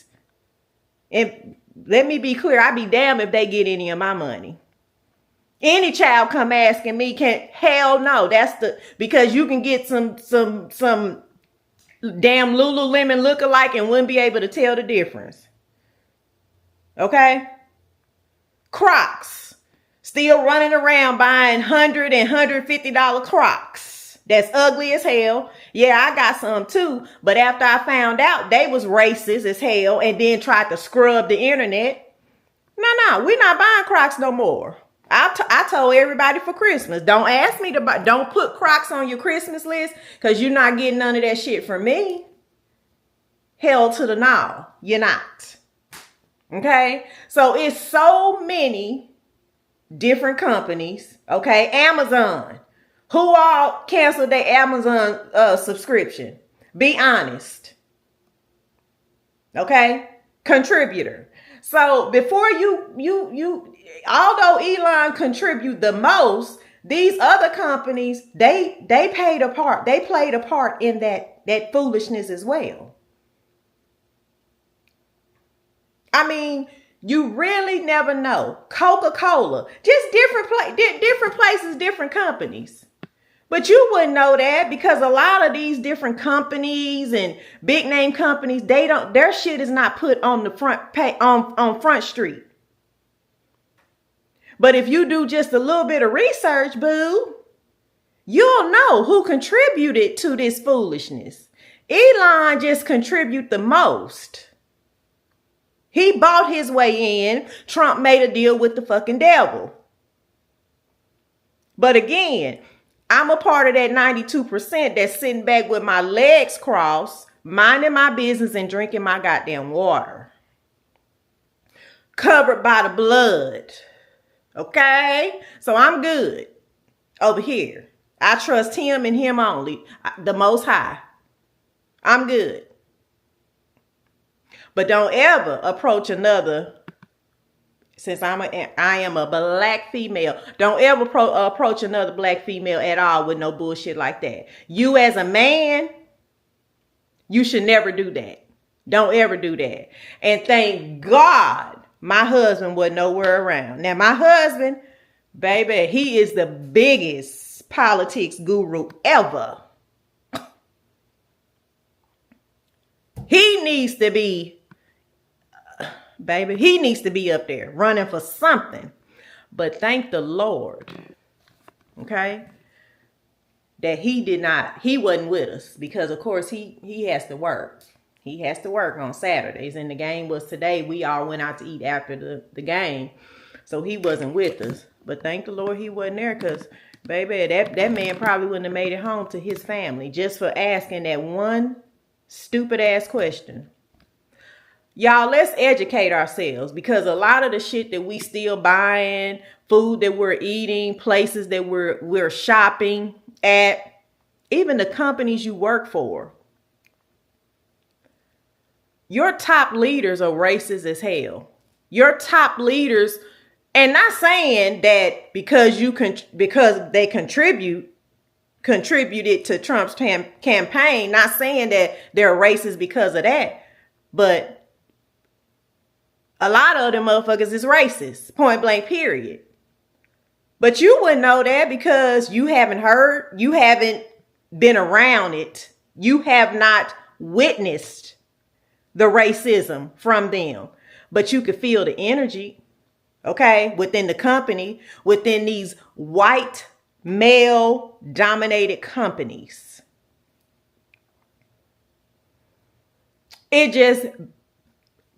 Speaker 1: And let me be clear, I'd be damned if they get any of my money. Any child come asking me, hell no. Because you can get some damn Lululemon lookalike and wouldn't be able to tell the difference. Okay? Crocs. Still running around buying $100 and $150 Crocs. That's ugly as hell. Yeah, I got some too. But after I found out they was racist as hell and then tried to scrub the internet. No, we're not buying Crocs no more. I told everybody for Christmas, don't ask me to buy, don't put Crocs on your Christmas list because you're not getting none of that shit from me. Hell to the no, you're not. Okay? So it's so many different companies. Okay? Amazon. Who all canceled their Amazon subscription? Be honest. Okay? Contributor. So before although Elon contribute the most, these other companies, they played a part in that foolishness as well. I mean, you really never know. Coca-Cola, just different places, different companies. But you wouldn't know that because a lot of these different companies and big name companies, their shit is not put on the on Front Street. But if you do just a little bit of research, boo, you'll know who contributed to this foolishness. Elon just contribute the most. He bought his way in. Trump made a deal with the fucking devil. But again, I'm a part of that 92% that's sitting back with my legs crossed, minding my business and drinking my goddamn water. Covered by the blood. Okay? So I'm good over here. I trust him and him only, the Most High. I'm good. But don't ever approach another, since I am a black female, don't ever approach another black female at all with no bullshit like that. You as a man, you should never do that. Don't ever do that. And thank God my husband was nowhere around. Now, my husband, baby, he is the biggest politics guru ever. He needs to be, baby, he needs to be up there running for something. But thank the Lord, okay, that he wasn't with us, because of course he has to work. He has to work on Saturdays, and the game was today. We all went out to eat after the game, so he wasn't with us. But thank the Lord he wasn't there, because, baby, that man probably wouldn't have made it home to his family just for asking that one stupid ass question. Y'all, let's educate ourselves, because a lot of the shit that we still buying, food that we're eating, places that we're shopping at, even the companies you work for, your top leaders are racist as hell. Your top leaders, and not saying that because they contributed to Trump's campaign, not saying that they're racist because of that, but a lot of them motherfuckers is racist, point blank, period. But you wouldn't know that because you haven't been around it. You have not witnessed the racism from them, but you could feel the energy, okay, within the company, within these white male dominated companies. It just,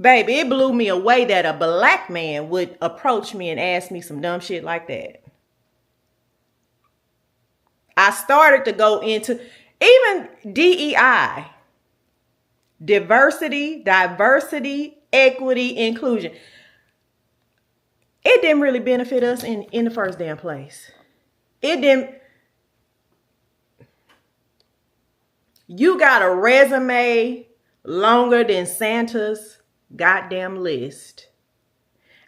Speaker 1: baby, it blew me away that a black man would approach me and ask me some dumb shit like that. I started to go into even DEI. Diversity, equity, inclusion. It didn't really benefit us in the first damn place. It didn't. You got a resume longer than Santa's goddamn list.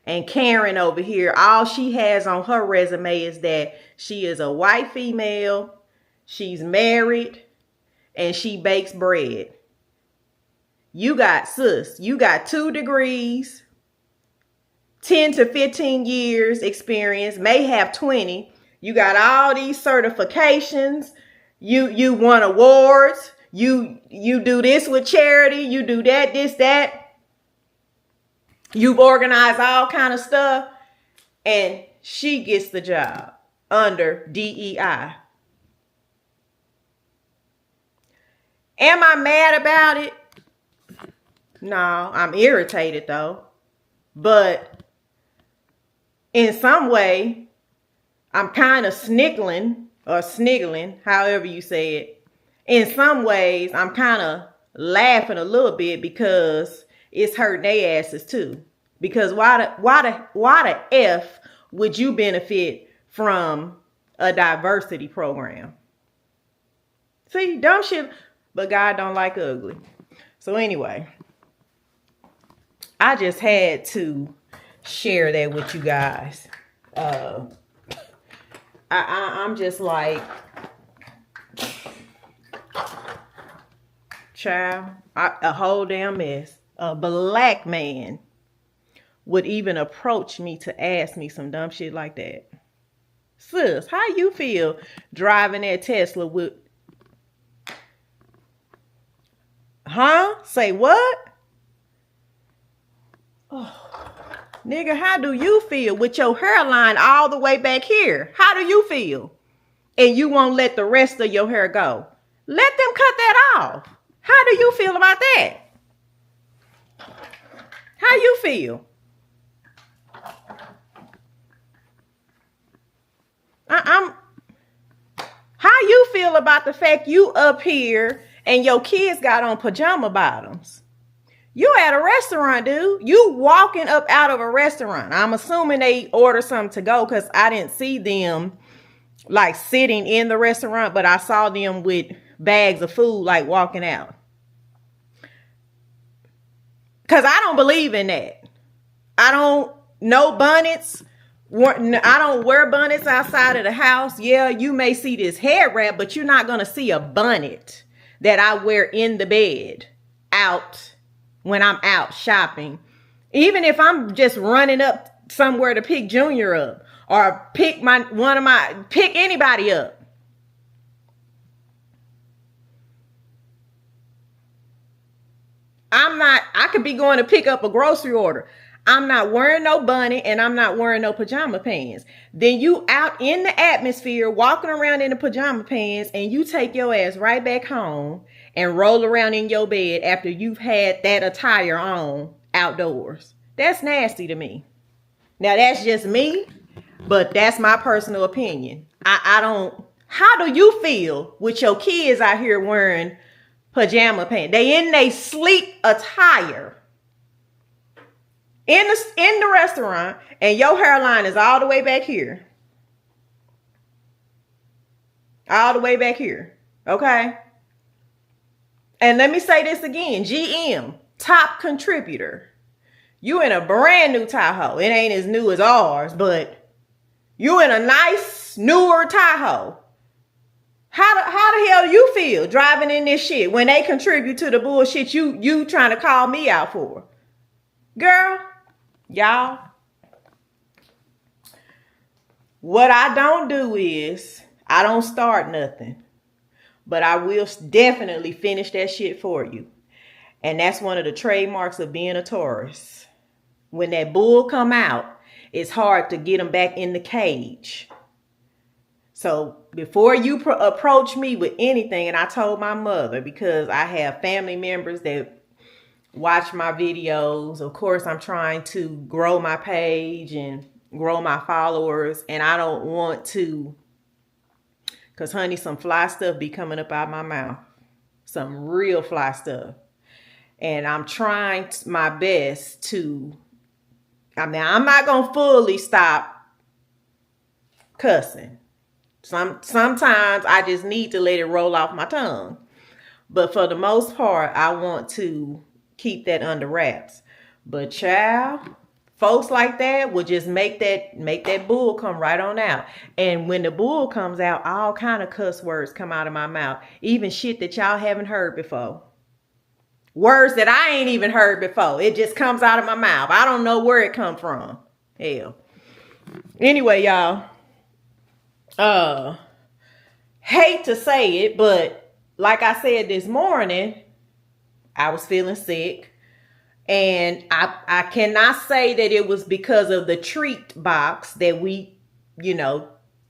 Speaker 1: And Karen over here, all she has on her resume is that she is a white female, she's married, and she bakes bread. You got 2 degrees, 10 to 15 years experience, may have 20. You got all these certifications. You won awards. You do this with charity. You do that, this, that. You've organized all kind of stuff. And she gets the job under DEI. Am I mad about it? No, I'm irritated though. But in some way, I'm kind of sniggling, however you say it. In some ways, I'm kind of laughing a little bit because it's hurting their asses too. Because why the F would you benefit from a diversity program? See, dumb shit, but God don't like ugly. So anyway, I just had to share that with you guys. I'm just like, child, a whole damn mess. A black man would even approach me to ask me some dumb shit like that. Sis, how you feel driving that Tesla with... Huh? Say what? Oh, nigga, how do you feel with your hairline all the way back here? How do you feel? And you won't let the rest of your hair go. Let them cut that off. How do you feel about that? How you feel? How you feel about the fact you up here and your kids got on pajama bottoms? You at a restaurant, dude. You walking up out of a restaurant. I'm assuming they order something to go because I didn't see them like sitting in the restaurant, but I saw them with bags of food like walking out. Because I don't believe in that. I don't know bonnets. I don't wear bonnets outside of the house. Yeah, you may see this hair wrap, but you're not going to see a bonnet that I wear in the bed out when I'm out shopping. Even if I'm just running up somewhere to pick Junior up or pick anybody up. I could be going to pick up a grocery order. I'm not wearing no bunny and I'm not wearing no pajama pants. Then you out in the atmosphere, walking around in the pajama pants, and you take your ass right back home and roll around in your bed after you've had that attire on outdoors. That's nasty to me. Now that's just me, but that's my personal opinion. I don't, how do you feel with your kids out here wearing pajama pants? They in they sleep attire in the restaurant, and your hairline is all the way back here. All the way back here. Okay? And let me say this again. GM, top contributor. You in a brand new Tahoe. It ain't as new as ours, but you in a nice, newer Tahoe. How the hell you feel driving in this shit when they contribute to the bullshit you trying to call me out for? Girl, y'all, what I don't do is I don't start nothing, but I will definitely finish that shit for you. And that's one of the trademarks of being a Taurus. When that bull come out, it's hard to get him back in the cage. So before you approach me with anything, and I told my mother, because I have family members that watch my videos. Of course, I'm trying to grow my page and grow my followers. And I don't want to, because honey, some fly stuff be coming up out my mouth. Some real fly stuff. And I'm trying my best to, I'm not going to fully stop cussing. Sometimes I just need to let it roll off my tongue. But for the most part, I want to keep that under wraps. But child, folks like that will just make that bull come right on out. And when the bull comes out, all kind of cuss words come out of my mouth. Even shit that y'all haven't heard before. Words that I ain't even heard before. It just comes out of my mouth. I don't know where it come from. Hell. Anyway, y'all. Hate to say it, but like I said this morning, I was feeling sick. And I cannot say that it was because of the treat box that we,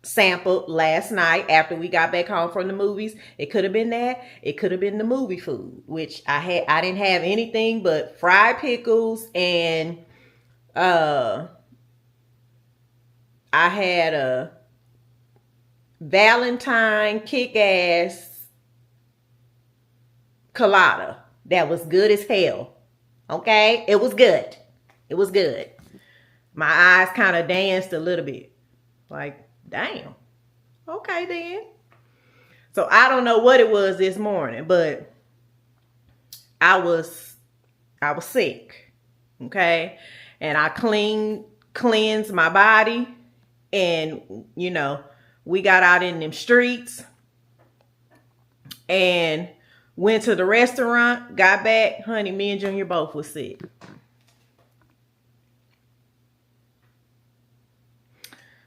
Speaker 1: sampled last night after we got back home from the movies. It could have been that. It could have been the movie food, which I didn't have anything but fried pickles, and I had a Valentine kick-ass colada that was good as hell. Okay? It was good. It was good. My eyes kind of danced a little bit. Like, damn. Okay, then. So I don't know what it was this morning, but I was sick. Okay? And I cleansed my body, and we got out in them streets and went to the restaurant, got back. Honey, me and Junior both was sick.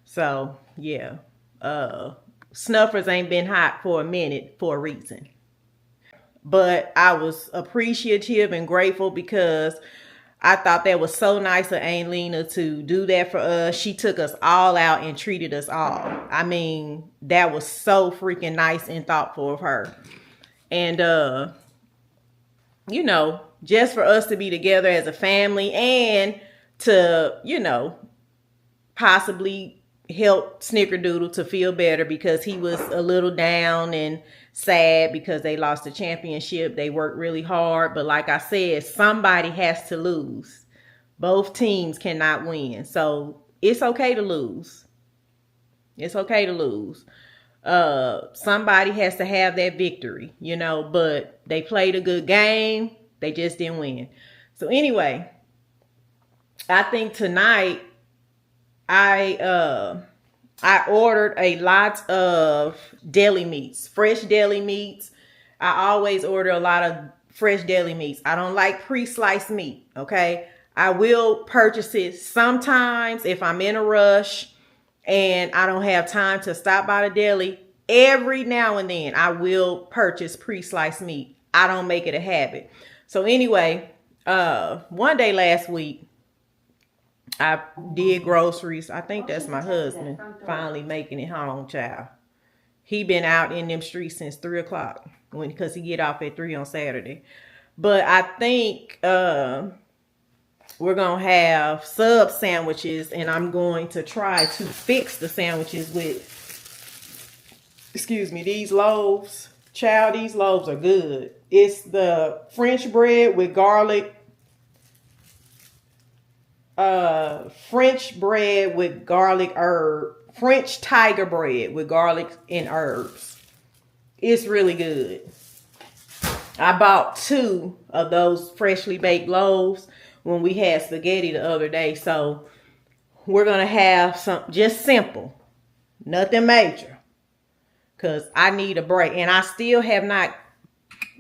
Speaker 1: So, yeah. Snuffers ain't been hot for a minute for a reason. But I was appreciative and grateful because I thought that was so nice of Aunt Lena to do that for us. She took us all out and treated us all. I mean, that was so freaking nice and thoughtful of her. And, just for us to be together as a family and to, possibly help Snickerdoodle to feel better because he was a little down and sad because they lost the championship. They worked really hard. But like I said, somebody has to lose. Both teams cannot win. So it's okay to lose. It's okay to lose. Somebody has to have that victory, but they played a good game. They just didn't win. So anyway, I think tonight I ordered a lot of deli meats, fresh deli meats. I always order a lot of fresh deli meats. I don't like pre-sliced meat, okay? I will purchase it sometimes if I'm in a rush and I don't have time to stop by the deli. Every now and then I will purchase pre-sliced meat. I don't make it a habit. So anyway, one day last week, I did groceries. I think that's my husband finally making it home, child. He been out in them streets since 3 o'clock because he get off at 3 on Saturday. But I think we're going to have sub sandwiches, and I'm going to try to fix the sandwiches with, excuse me, these loaves. Child, these loaves are good. It's the French bread with garlic. French bread with garlic herb. French tiger bread with garlic and herbs. It's really good. I bought 2 of those freshly baked loaves when we had spaghetti the other day. So we're going to have some just simple. Nothing major. Because I need a break. And I still have not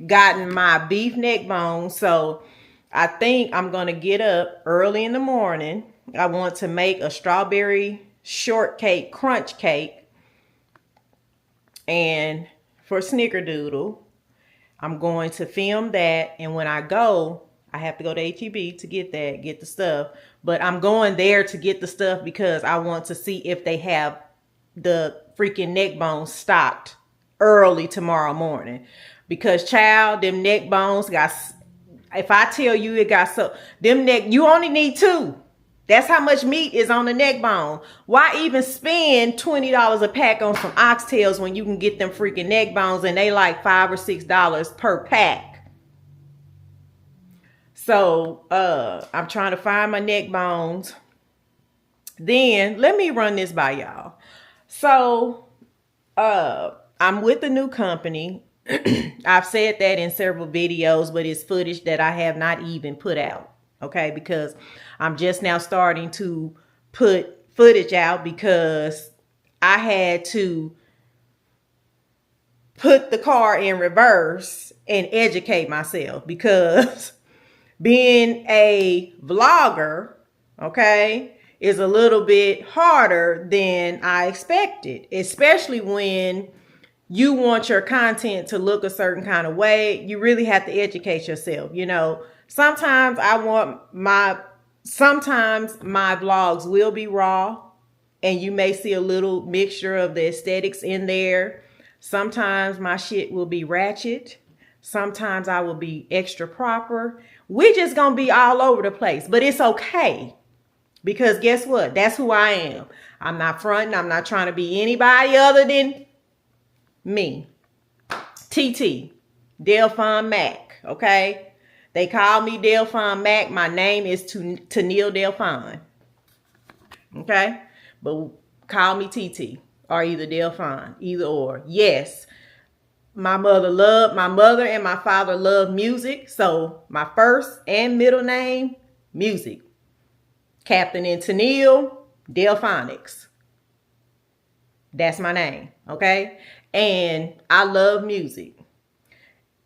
Speaker 1: gotten my beef neck bone. So I think I'm going to get up early in the morning. I want to make a strawberry shortcake crunch cake. And for Snickerdoodle, I'm going to film that. And when I go, I have to go to HEB to get the stuff. But I'm going there to get the stuff because I want to see if they have the freaking neck bones stocked early tomorrow morning. Because, child, them neck bones got... If I tell you it got so... Them neck... You only need 2. That's how much meat is on the neck bone. Why even spend $20 a pack on some oxtails when you can get them freaking neck bones and they like $5 or $6 per pack? So, I'm trying to find my neck bones. Then, let me run this by y'all. So, I'm with a new company. I've said that in several videos, but it's footage that I have not even put out. Okay, because I'm just now starting to put footage out because I had to put the car in reverse and educate myself because being a vlogger, okay, is a little bit harder than I expected, especially when you want your content to look a certain kind of way. You really have to educate yourself. You know, sometimes my vlogs will be raw and you may see a little mixture of the aesthetics in there. Sometimes my shit will be ratchet. Sometimes I will be extra proper. We just gonna be all over the place, but it's okay. Because guess what? That's who I am. I'm not fronting. I'm not trying to be anybody other than me. TT. Delphon Mack. Okay? They call me Delphon Mack. My name is Tennille Delphon. Okay? But call me TT. Or either Delphon. Either or. Yes. My mother and my father love music. So my first and middle name, music. Captain and Tennille Delphonics. That's my name, okay? And I love music.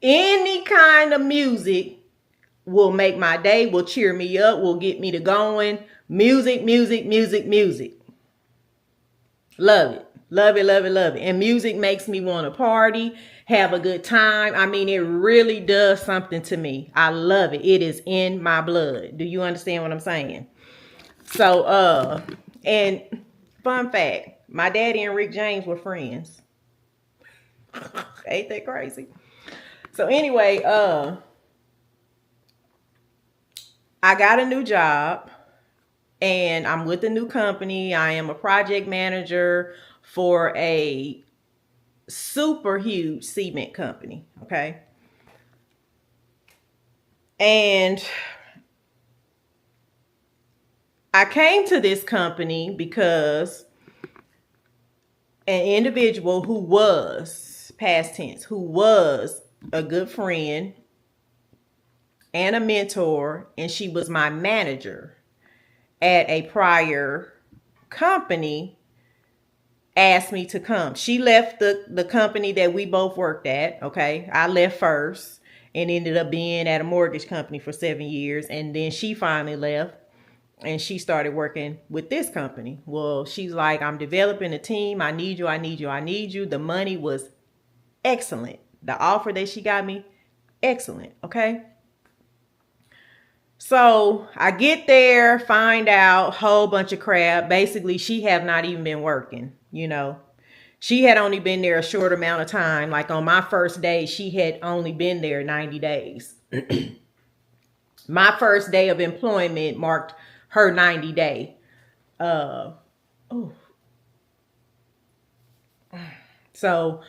Speaker 1: Any kind of music will make my day, will cheer me up, will get me to going. Music, music, music, music. Love it. Love it, love it, love it. And music makes me want to party, have a good time. I mean, it really does something to me. I love it. It is in my blood. Do you understand what I'm saying? So, and fun fact, my daddy and Rick James were friends. Ain't that crazy? So anyway, I got a new job and I'm with a new company. I am a project manager for a super huge cement company. Okay. And I came to this company because an individual who was, past tense, who was a good friend and a mentor, and she was my manager at a prior company, asked me to come. She left the company that we both worked at, okay? I left first, and ended up being at a mortgage company for 7 years. And then she finally left and she started working with this company. Well, she's like, I'm developing a team. I need you. I need you. I need you. The money was excellent. The offer that she got me, excellent. Okay. So I get there, find out whole bunch of crap. Basically, she have not even been working, you know. She had only been there a short amount of time. Like on my first day, she had only been there 90 days. My first day of employment marked her 90 day. So,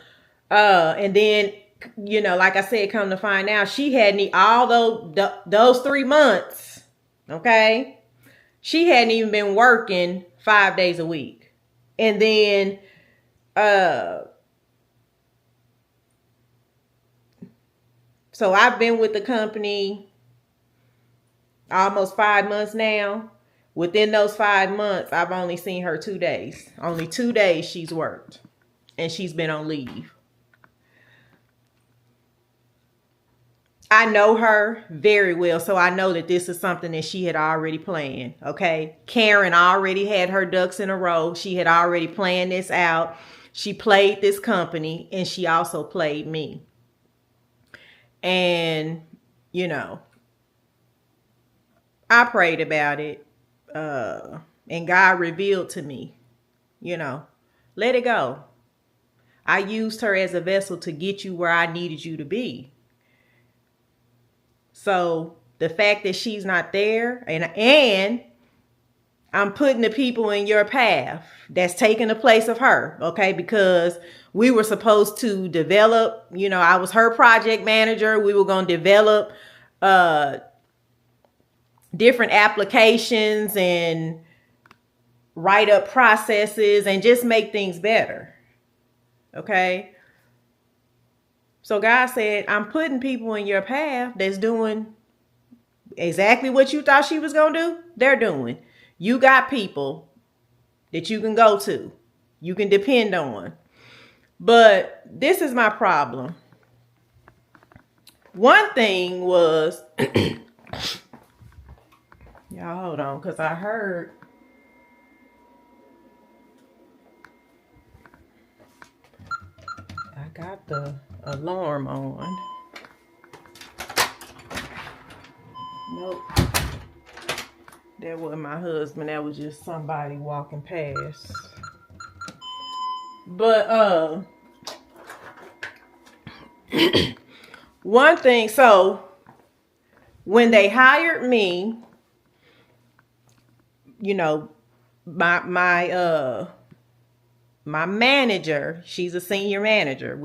Speaker 1: and then, you know, like I said, come to find out, she hadn't, although those 3 months, okay, she hadn't even been working 5 days a week. And then, so I've been with the company almost 5 months now. Within those 5 months, I've only seen her 2 days. Only 2 days she's worked, and she's been on leave. I know her very well, so I know that this is something that she had already planned, okay? Karen already had her ducks in a row. She had already planned this out. She played this company, and she also played me. And, you know, I prayed about it, and God revealed to me, you know, let it go. I used her as a vessel to get you where I needed you to be. So the fact that she's not there, and I'm putting the people in your path that's taking the place of her, okay? Because we were supposed to develop, you know, I was her project manager. We were going to develop different applications and write up processes and just make things better, okay? So God said, I'm putting people in your path that's doing exactly what you thought she was going to do. They're doing. You got people that you can go to. You can depend on. But this is my problem. One thing was, y'all hold on, because I heard I got the alarm on. Nope. That wasn't my husband. That was just somebody walking past. But one thing, so when they hired me, you know, my manager, she's a senior manager,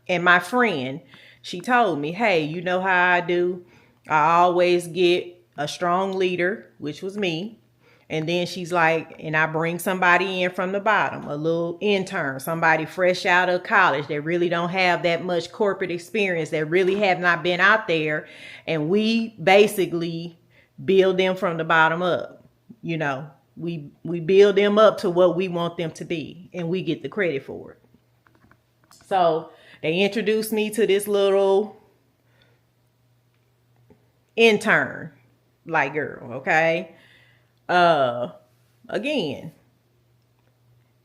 Speaker 1: and my friend, she told me, hey, you know how I do? I always get a strong leader, which was me. And then she's like, and I bring somebody in from the bottom, a little intern, somebody fresh out of college that really don't have that much corporate experience, that really have not been out there. And we basically build them from the bottom up. You know, we build them up to what we want them to be, and we get the credit for it. So they introduced me to this little intern, like girl, okay? Again,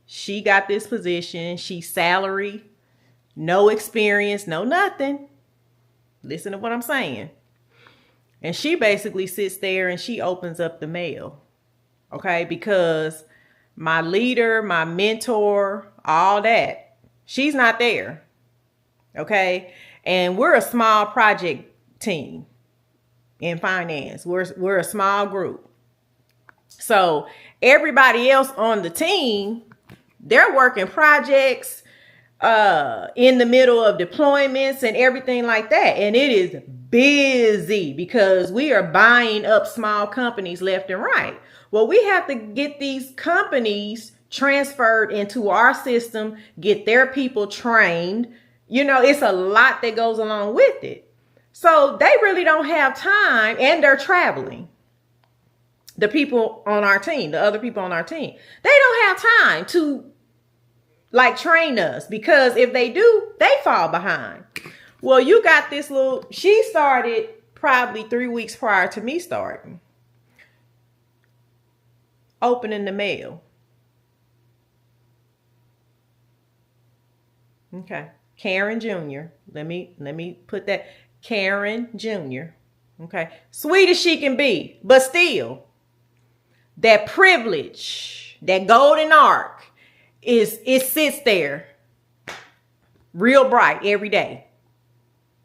Speaker 1: she got this position. She's salary, no experience, no nothing. Listen to what I'm saying. And she basically sits there and she opens up the mail, okay? Because my leader, my mentor, all that, she's not there, okay? And we're a small project team in finance. We're a small group. So everybody else on the team, they're working projects in the middle of deployments and everything like that. And it is busy because we are buying up small companies left and right. Well, we have to get these companies transferred into our system, get their people trained. You know, it's a lot that goes along with it. So they really don't have time, and they're traveling. The people on our team, the other people on our team, they don't have time to like train us, because if they do, they fall behind. Well, you got this little, she started probably 3 weeks prior to me starting. Opening the mail. Okay. Karen Jr. Let me put that. Karen Jr. Okay. Sweet as she can be, but still, that privilege, that golden arc, it sits there real bright every day.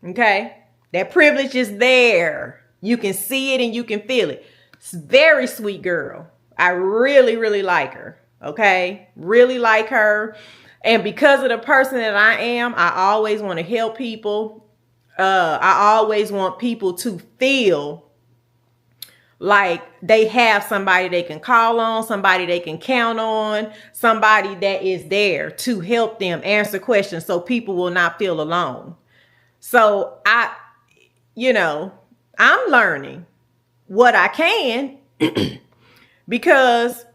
Speaker 1: Okay? That privilege is there. You can see it and you can feel it. It's a very sweet girl. I really, really like her. Okay? Really like her. And because of the person that I am, I always want to help people. I always want people to feel like they have somebody they can call on, somebody they can count on, somebody that is there to help them answer questions so people will not feel alone. So I'm learning what I can because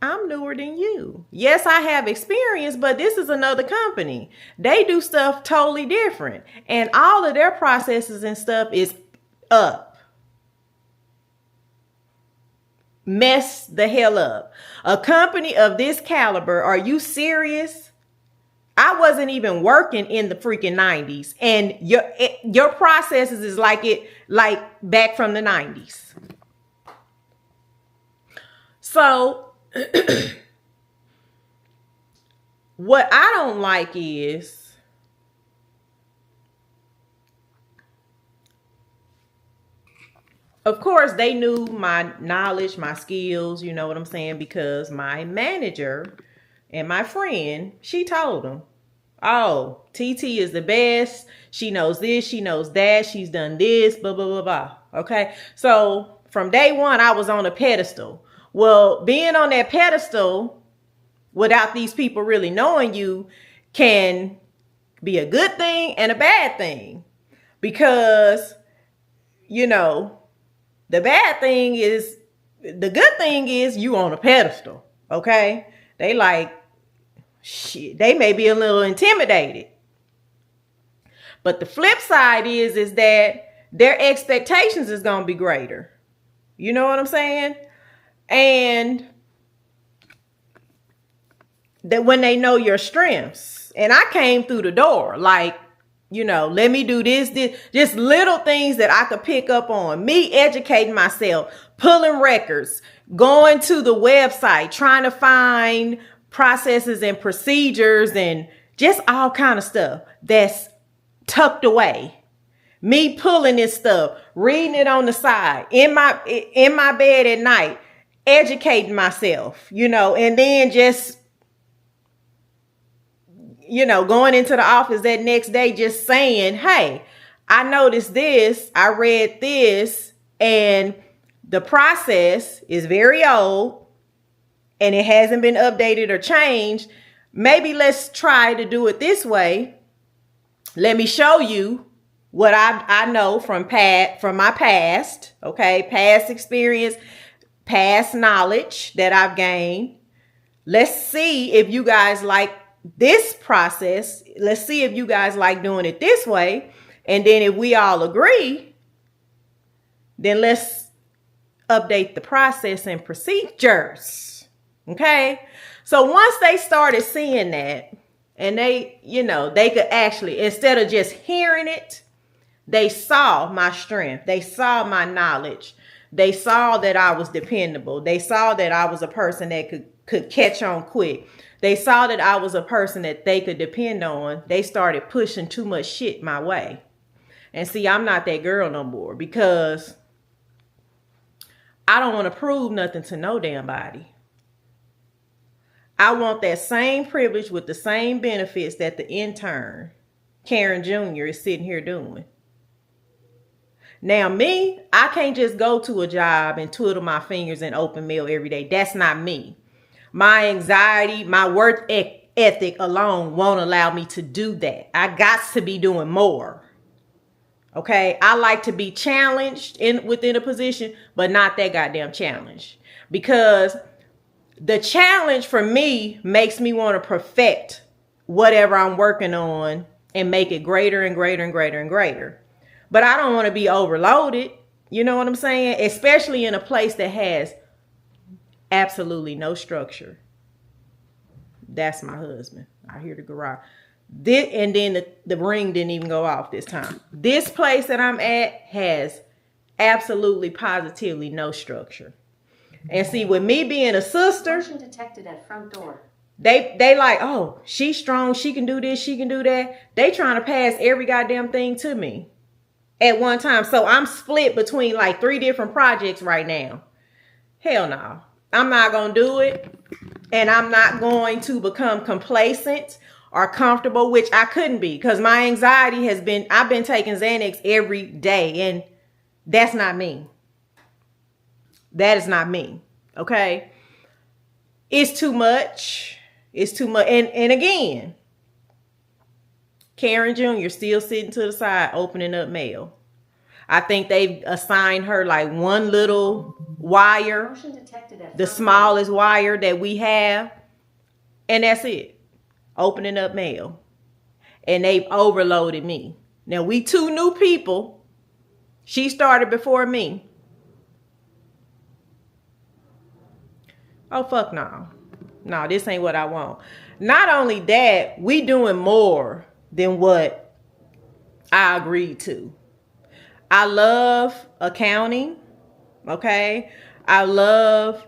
Speaker 1: I'm newer than you. Yes, I have experience, but this is another company. They do stuff totally different. And all of their processes and stuff is up. Mess the hell up. A company of this caliber, are you serious? I wasn't even working in the freaking 90s. And your processes is like back from the 90s. So what I don't like is of course, they knew my knowledge, my skills, you know what I'm saying? Because my manager and my friend, she told them, oh, TT is the best. She knows this, she knows that. She's done this, blah, blah, blah, blah. Okay. So from day one, I was on a pedestal. Well, being on that pedestal without these people really knowing you can be a good thing and a bad thing. Because, the bad thing is, the good thing is you on a pedestal, okay? They like, shit, they may be a little intimidated. But the flip side is that their expectations is going to be greater. You know what I'm saying? And that when they know your strengths. And I came through the door like, let me do this, just little things that I could pick up on. Me educating myself, pulling records, going to the website, trying to find processes and procedures and just all kind of stuff that's tucked away. Me pulling this stuff, reading it on the side, in my bed at night, educating myself, and then just going into the office that next day, just saying, hey, I noticed this, I read this, and the process is very old and it hasn't been updated or changed. Maybe let's try to do it this way. Let me show you what I know from my past, okay? Past experience, past knowledge that I've gained. Let's see if you guys like this process. Let's see if you guys like doing it this way. And then if we all agree, then let's update the process and procedures. Okay. So once they started seeing that and they could actually, instead of just hearing it, they saw my strength. They saw my knowledge. They saw that I was dependable. They saw that I was a person that could catch on quick. They saw that I was a person that they could depend on. They started pushing too much shit my way. And see, I'm not that girl no more because I don't want to prove nothing to no damn body. I want that same privilege with the same benefits that the intern, Karen Jr., is sitting here doing. Now me, I can't just go to a job and twiddle my fingers and open mail every day. That's not me. My anxiety, my work ethic alone won't allow me to do that. I got to be doing more. Okay. I like to be challenged within a position, but not that goddamn challenge, because the challenge for me makes me want to perfect whatever I'm working on and make it greater and greater and greater and greater. But I don't want to be overloaded. You know what I'm saying? Especially in a place that has absolutely no structure. That's my husband. I hear the garage. And then the ring didn't even go off this time. This place that I'm at has absolutely positively no structure. And see, with me being a sister,
Speaker 5: Motion detected at front door.
Speaker 1: they like, oh, she's strong, she can do this, she can do that. They trying to pass every goddamn thing to me at one time. So I'm split between like 3 different projects right now. Hell no. I'm not going to do it. And I'm not going to become complacent or comfortable, which I couldn't be, because my anxiety I've been taking Xanax every day, and that's not me. That is not me. Okay. It's too much. It's too much. And again, Karen Jr. still sitting to the side, opening up mail. I think they've assigned her like one little wire,
Speaker 5: Motion detected at
Speaker 1: the
Speaker 5: front
Speaker 1: smallest wire that we have. And that's it. Opening up mail. And they've overloaded me. Now, we 2 new people. She started before me. Oh, fuck no. No, this ain't what I want. Not only that, we doing more than what I agreed to. I love accounting. Okay. I love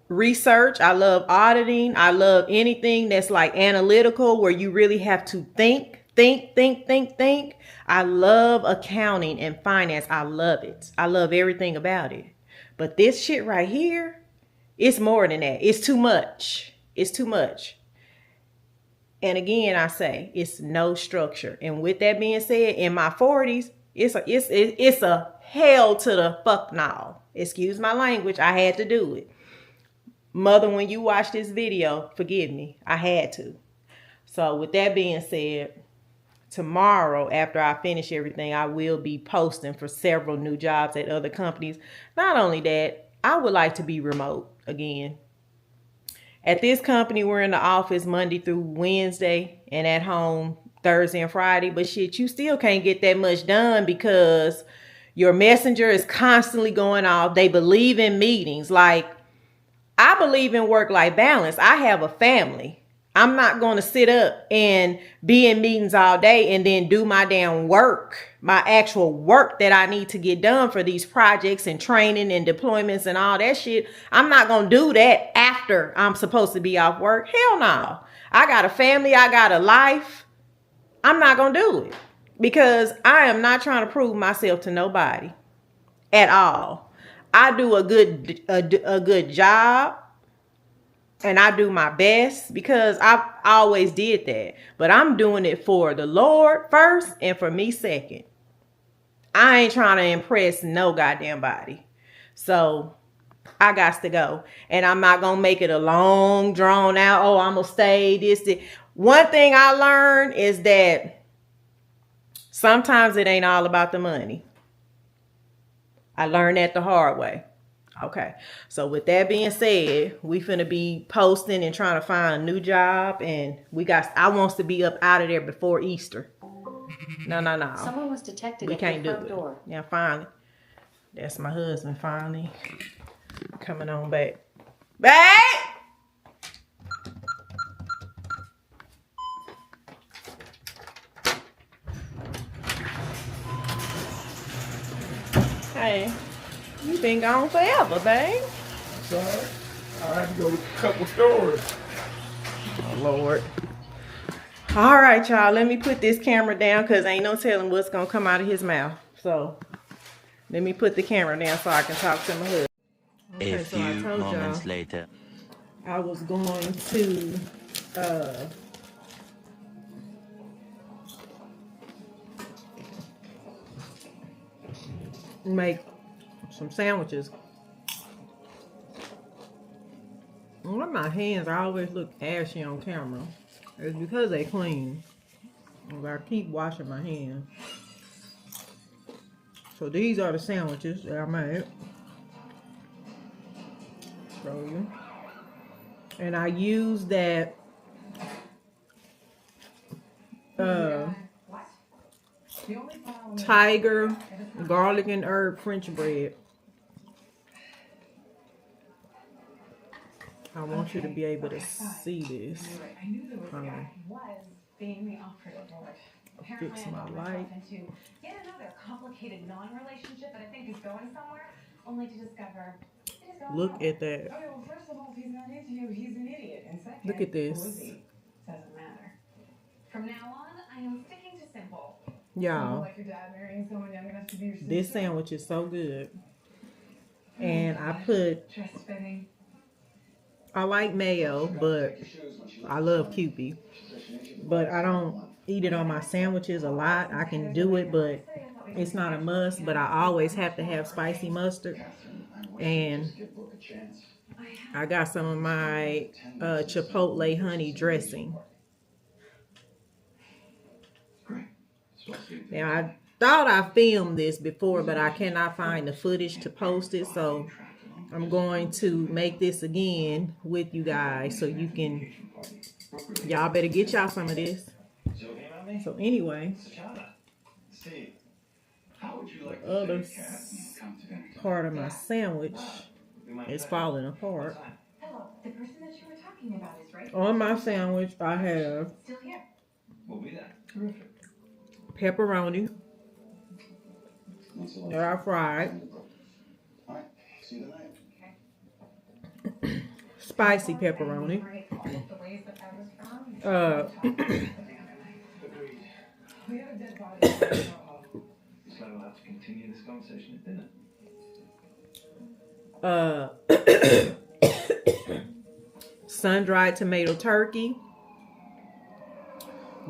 Speaker 1: research. I love auditing. I love anything that's like analytical, where you really have to think. I love accounting and finance. I love it. I love everything about it. But this shit right here, it's more than that. It's too much. It's too much. And again, I say it's no structure. And with that being said, in my 40s, it's a hell to the fuck no. Excuse my language. I had to do it. Mother, when you watch this video, forgive me. I had to. So with that being said, tomorrow, after I finish everything, I will be posting for several new jobs at other companies. Not only that, I would like to be remote again. At this company, we're in the office Monday through Wednesday and at home Thursday and Friday. But shit, you still can't get that much done because your messenger is constantly going off. They believe in meetings. Like, I believe in work-life balance. I have a family. I'm not going to sit up and be in meetings all day and then do my damn work, my actual work that I need to get done for these projects and training and deployments and all that shit. I'm not going to do that after I'm supposed to be off work. Hell no. I got a family. I got a life. I'm not going to do it because I am not trying to prove myself to nobody at all. I do a good job. And I do my best because I always did that. But I'm doing it for the Lord first and for me second. I ain't trying to impress no goddamn body. So I got to go. And I'm not going to make it a long drawn out. Oh, I'm going to stay this. One thing I learned is that sometimes it ain't all about the money. I learned that the hard way. Okay, so with that being said, we finna be posting and trying to find a new job, and I wants to be up out of there before Easter. No.
Speaker 5: Someone was detected
Speaker 1: We
Speaker 5: at
Speaker 1: can't
Speaker 5: the
Speaker 1: do
Speaker 5: front
Speaker 1: it.
Speaker 5: door.
Speaker 1: Yeah, finally. That's my husband finally coming on back. Babe! Hey. You been gone forever, babe.
Speaker 3: Sorry. I had to go to a couple stores.
Speaker 1: Oh, Lord. All right, y'all. Let me put this camera down because ain't no telling what's going to come out of his mouth. So, let me put the camera down so I can talk to my husband. Okay,
Speaker 4: A few moments later.
Speaker 1: I was going to make some sandwiches. One of my hands always look ashy on camera. It's because they clean. I keep washing my hands. So these are the sandwiches that I made. Show you. And I use that Tiger garlic and herb French bread. I want you to be able to see this.
Speaker 7: I knew there was a guy. He was being the operative Lord.
Speaker 1: Fix my light.
Speaker 7: Yet another complicated non-relationship that I think is going somewhere, only to discover it is going
Speaker 1: Look
Speaker 7: nowhere.
Speaker 1: at that.
Speaker 7: Okay, well, first of all, if he's not into you, he's an idiot. And second,
Speaker 1: Look at this.
Speaker 7: who is he? Doesn't matter. From now on, I am sticking to simple.
Speaker 1: Y'all,
Speaker 7: Like your dad marrying someone young enough to be your sister.
Speaker 1: this sandwich is so good. And I put,
Speaker 7: Trust fitting.
Speaker 1: I like mayo, but I love Kewpie. But I don't eat it on my sandwiches a lot. I can do it, but it's not a must. But I always have to have spicy mustard. And I got some of my Chipotle honey dressing. Now, I thought I filmed this before, but I cannot find the footage to post it. So I'm going to make this again with you guys so you can, y'all better get y'all some of this. So anyway, the other part of my sandwich is falling apart.
Speaker 7: Hello, the person that you were talking about is right.
Speaker 1: On my sandwich, I have
Speaker 7: Still here.
Speaker 3: We'll be there. Terrific.
Speaker 1: pepperoni that I fried,
Speaker 3: Alright, see you tonight.
Speaker 1: spicy pepperoni,
Speaker 7: The ways that I was from.
Speaker 3: Agreed.
Speaker 7: We have a dead body.
Speaker 3: So we'll have to continue this conversation at dinner.
Speaker 1: sun-dried tomato turkey,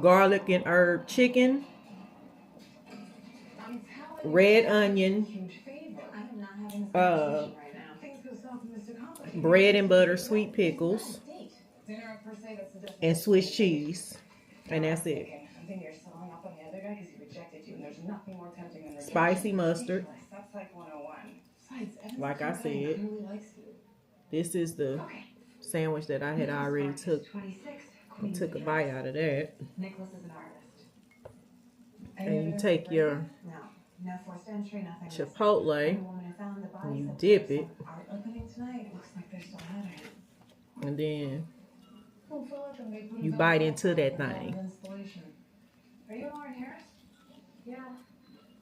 Speaker 1: garlic and herb chicken, red onion,
Speaker 7: Huge favor. I am not having this conversation right now. Things go south in Mr. Complicated.
Speaker 1: bread and butter sweet pickles,
Speaker 7: Date. Dinner per se, that's the definition.
Speaker 1: and Swiss cheese. And that's it.
Speaker 7: I think you're selling up on the other guy because he rejected you, and there's nothing more tempting than rejection.
Speaker 1: Spicy mustard.
Speaker 7: That's like 101. Besides, Evan
Speaker 1: Like I said,
Speaker 7: really likes you.
Speaker 1: this is the
Speaker 7: Okay.
Speaker 1: sandwich that I had already took a bite out of that.
Speaker 7: Nicholas is an artist.
Speaker 1: And you take your
Speaker 7: No forced entry, nothing.
Speaker 1: Chipotle
Speaker 7: The woman who found the body
Speaker 1: and you
Speaker 7: said
Speaker 1: dip
Speaker 7: there's
Speaker 1: it,
Speaker 7: some art opening tonight. It looks like they're still having it.
Speaker 1: and then
Speaker 7: Oh, feel like I'm making
Speaker 1: you
Speaker 7: a
Speaker 1: bite
Speaker 7: film
Speaker 1: into that
Speaker 7: about
Speaker 1: thing.
Speaker 7: installation. Are you Lauren Harris?
Speaker 8: Yeah.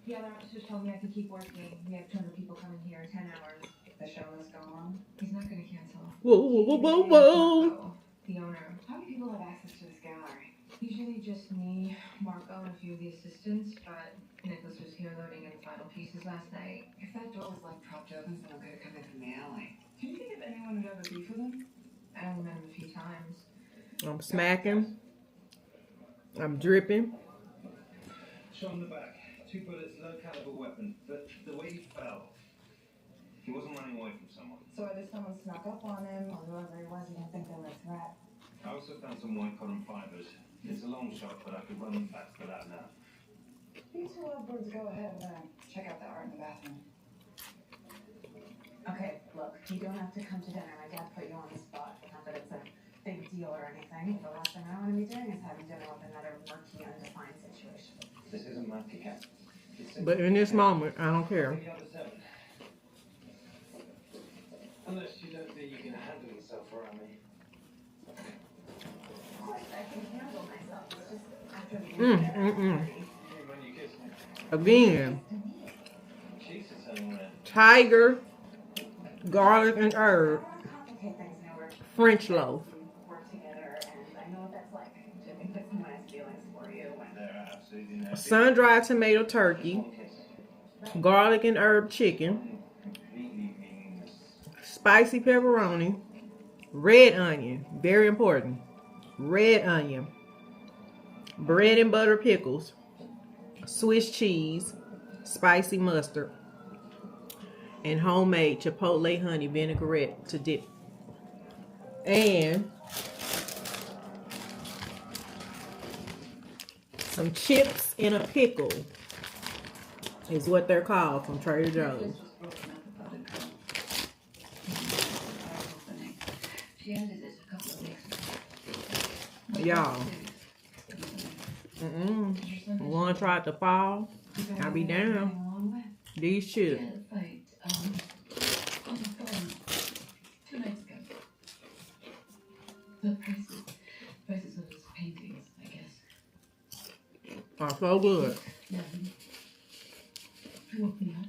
Speaker 8: The other officers told me I could keep working. We have 200 people coming here in 10 hours.
Speaker 7: If the show must go on.
Speaker 8: He's not going to cancel.
Speaker 1: Whoa, whoa, whoa, whoa, whoa.
Speaker 8: The owner.
Speaker 7: How many people have access to this gallery?
Speaker 8: Usually just me, Marco, and a few of the assistants, but Nicholas was here loading in the final pieces last night.
Speaker 7: If that door was like propped open, someone could have come in from the alley. Do you think if anyone would ever beef with him?
Speaker 8: I only met him a few times.
Speaker 1: I'm smacking. I'm dripping.
Speaker 9: Shot in the back. 2 bullets, low caliber weapon. But the way he fell, he wasn't running away from someone.
Speaker 7: So either someone snuck up on him, or whoever he was, he didn't think they were a threat.
Speaker 9: I also found some white cotton fibers. It's a long shot, but I could run them back for that now.
Speaker 7: You two lovebirds go ahead and check out the art in the bathroom. Okay, look, you don't have to come to dinner. My dad put you on the spot. Not that it's a big deal or anything. The last thing I want to be doing is having dinner with another murky, undefined situation.
Speaker 9: This isn't my cat.
Speaker 1: But in this moment, I don't care.
Speaker 9: Unless you don't think you can handle yourself around me.
Speaker 7: Of course, I can handle myself. It's just after the
Speaker 9: When you kiss me.
Speaker 1: Again,
Speaker 9: Jesus, anyway.
Speaker 1: tiger, garlic and herb,
Speaker 7: complicate things now. We're
Speaker 1: French loaf.
Speaker 7: work together, and I know what that's like. Jimmy puts some nice feelings for you when
Speaker 9: They're absolutely no
Speaker 1: Sun-dried tomato turkey, garlic and herb chicken,
Speaker 9: completely meaningless.
Speaker 1: spicy pepperoni, red onion, very important, red onion, bread and butter pickles, Swiss cheese, spicy mustard, and homemade Chipotle honey vinaigrette to dip. And some chips in a pickle is what they're called from Trader Joe's.
Speaker 7: she ended it a couple of weeks ago.
Speaker 1: Y'all, One tried to fall. I'll be down. These should.
Speaker 8: Fight, on the phone 2 nights ago. The prices of his paintings, I guess.
Speaker 1: Are so good.
Speaker 8: Yeah. He woke me up.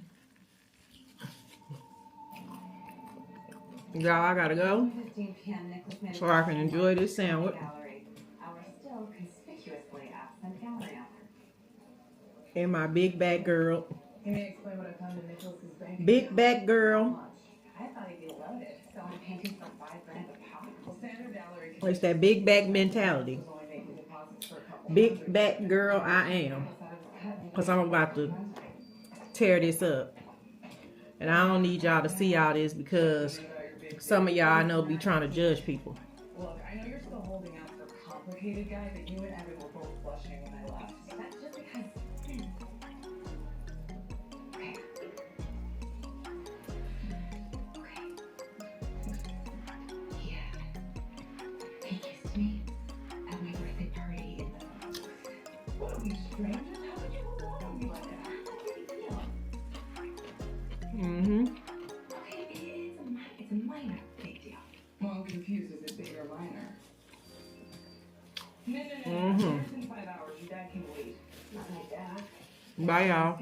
Speaker 1: Y'all, I gotta go
Speaker 7: 15 p.m. Nicholas made
Speaker 1: so I can enjoy this sandwich.
Speaker 7: gallery. Our still conspicuously absent gallery owner.
Speaker 1: And my big back girl.
Speaker 7: Can you explain what I found in Nicholas's bank?
Speaker 1: Big back girl.
Speaker 7: I thought he'd be loaded, selling paintings for $5,000 a pop. Well, Standard Gallery
Speaker 1: It's that big back mentality.
Speaker 7: was only making deposits for a couple.
Speaker 1: Big back girl I am. Because I'm about to tear this up. And I don't need y'all to see all this because some of y'all I know be trying to judge people.
Speaker 7: Look, I know you're still holding out for a complicated guy, but you and Evan were both blushing when I left. That's just because.
Speaker 8: He kissed me at my birthday party in the...
Speaker 7: What are we, strangers? How could you hold on to me like that? How did you feel?
Speaker 1: Mm-hmm.
Speaker 8: Okay, it's a minor big deal.
Speaker 7: Well, I'm confused. Is it big or minor? No.
Speaker 1: Mhm.
Speaker 7: It's in 5 hours. Your dad can wait.
Speaker 8: Not my dad.
Speaker 1: Bye, y'all.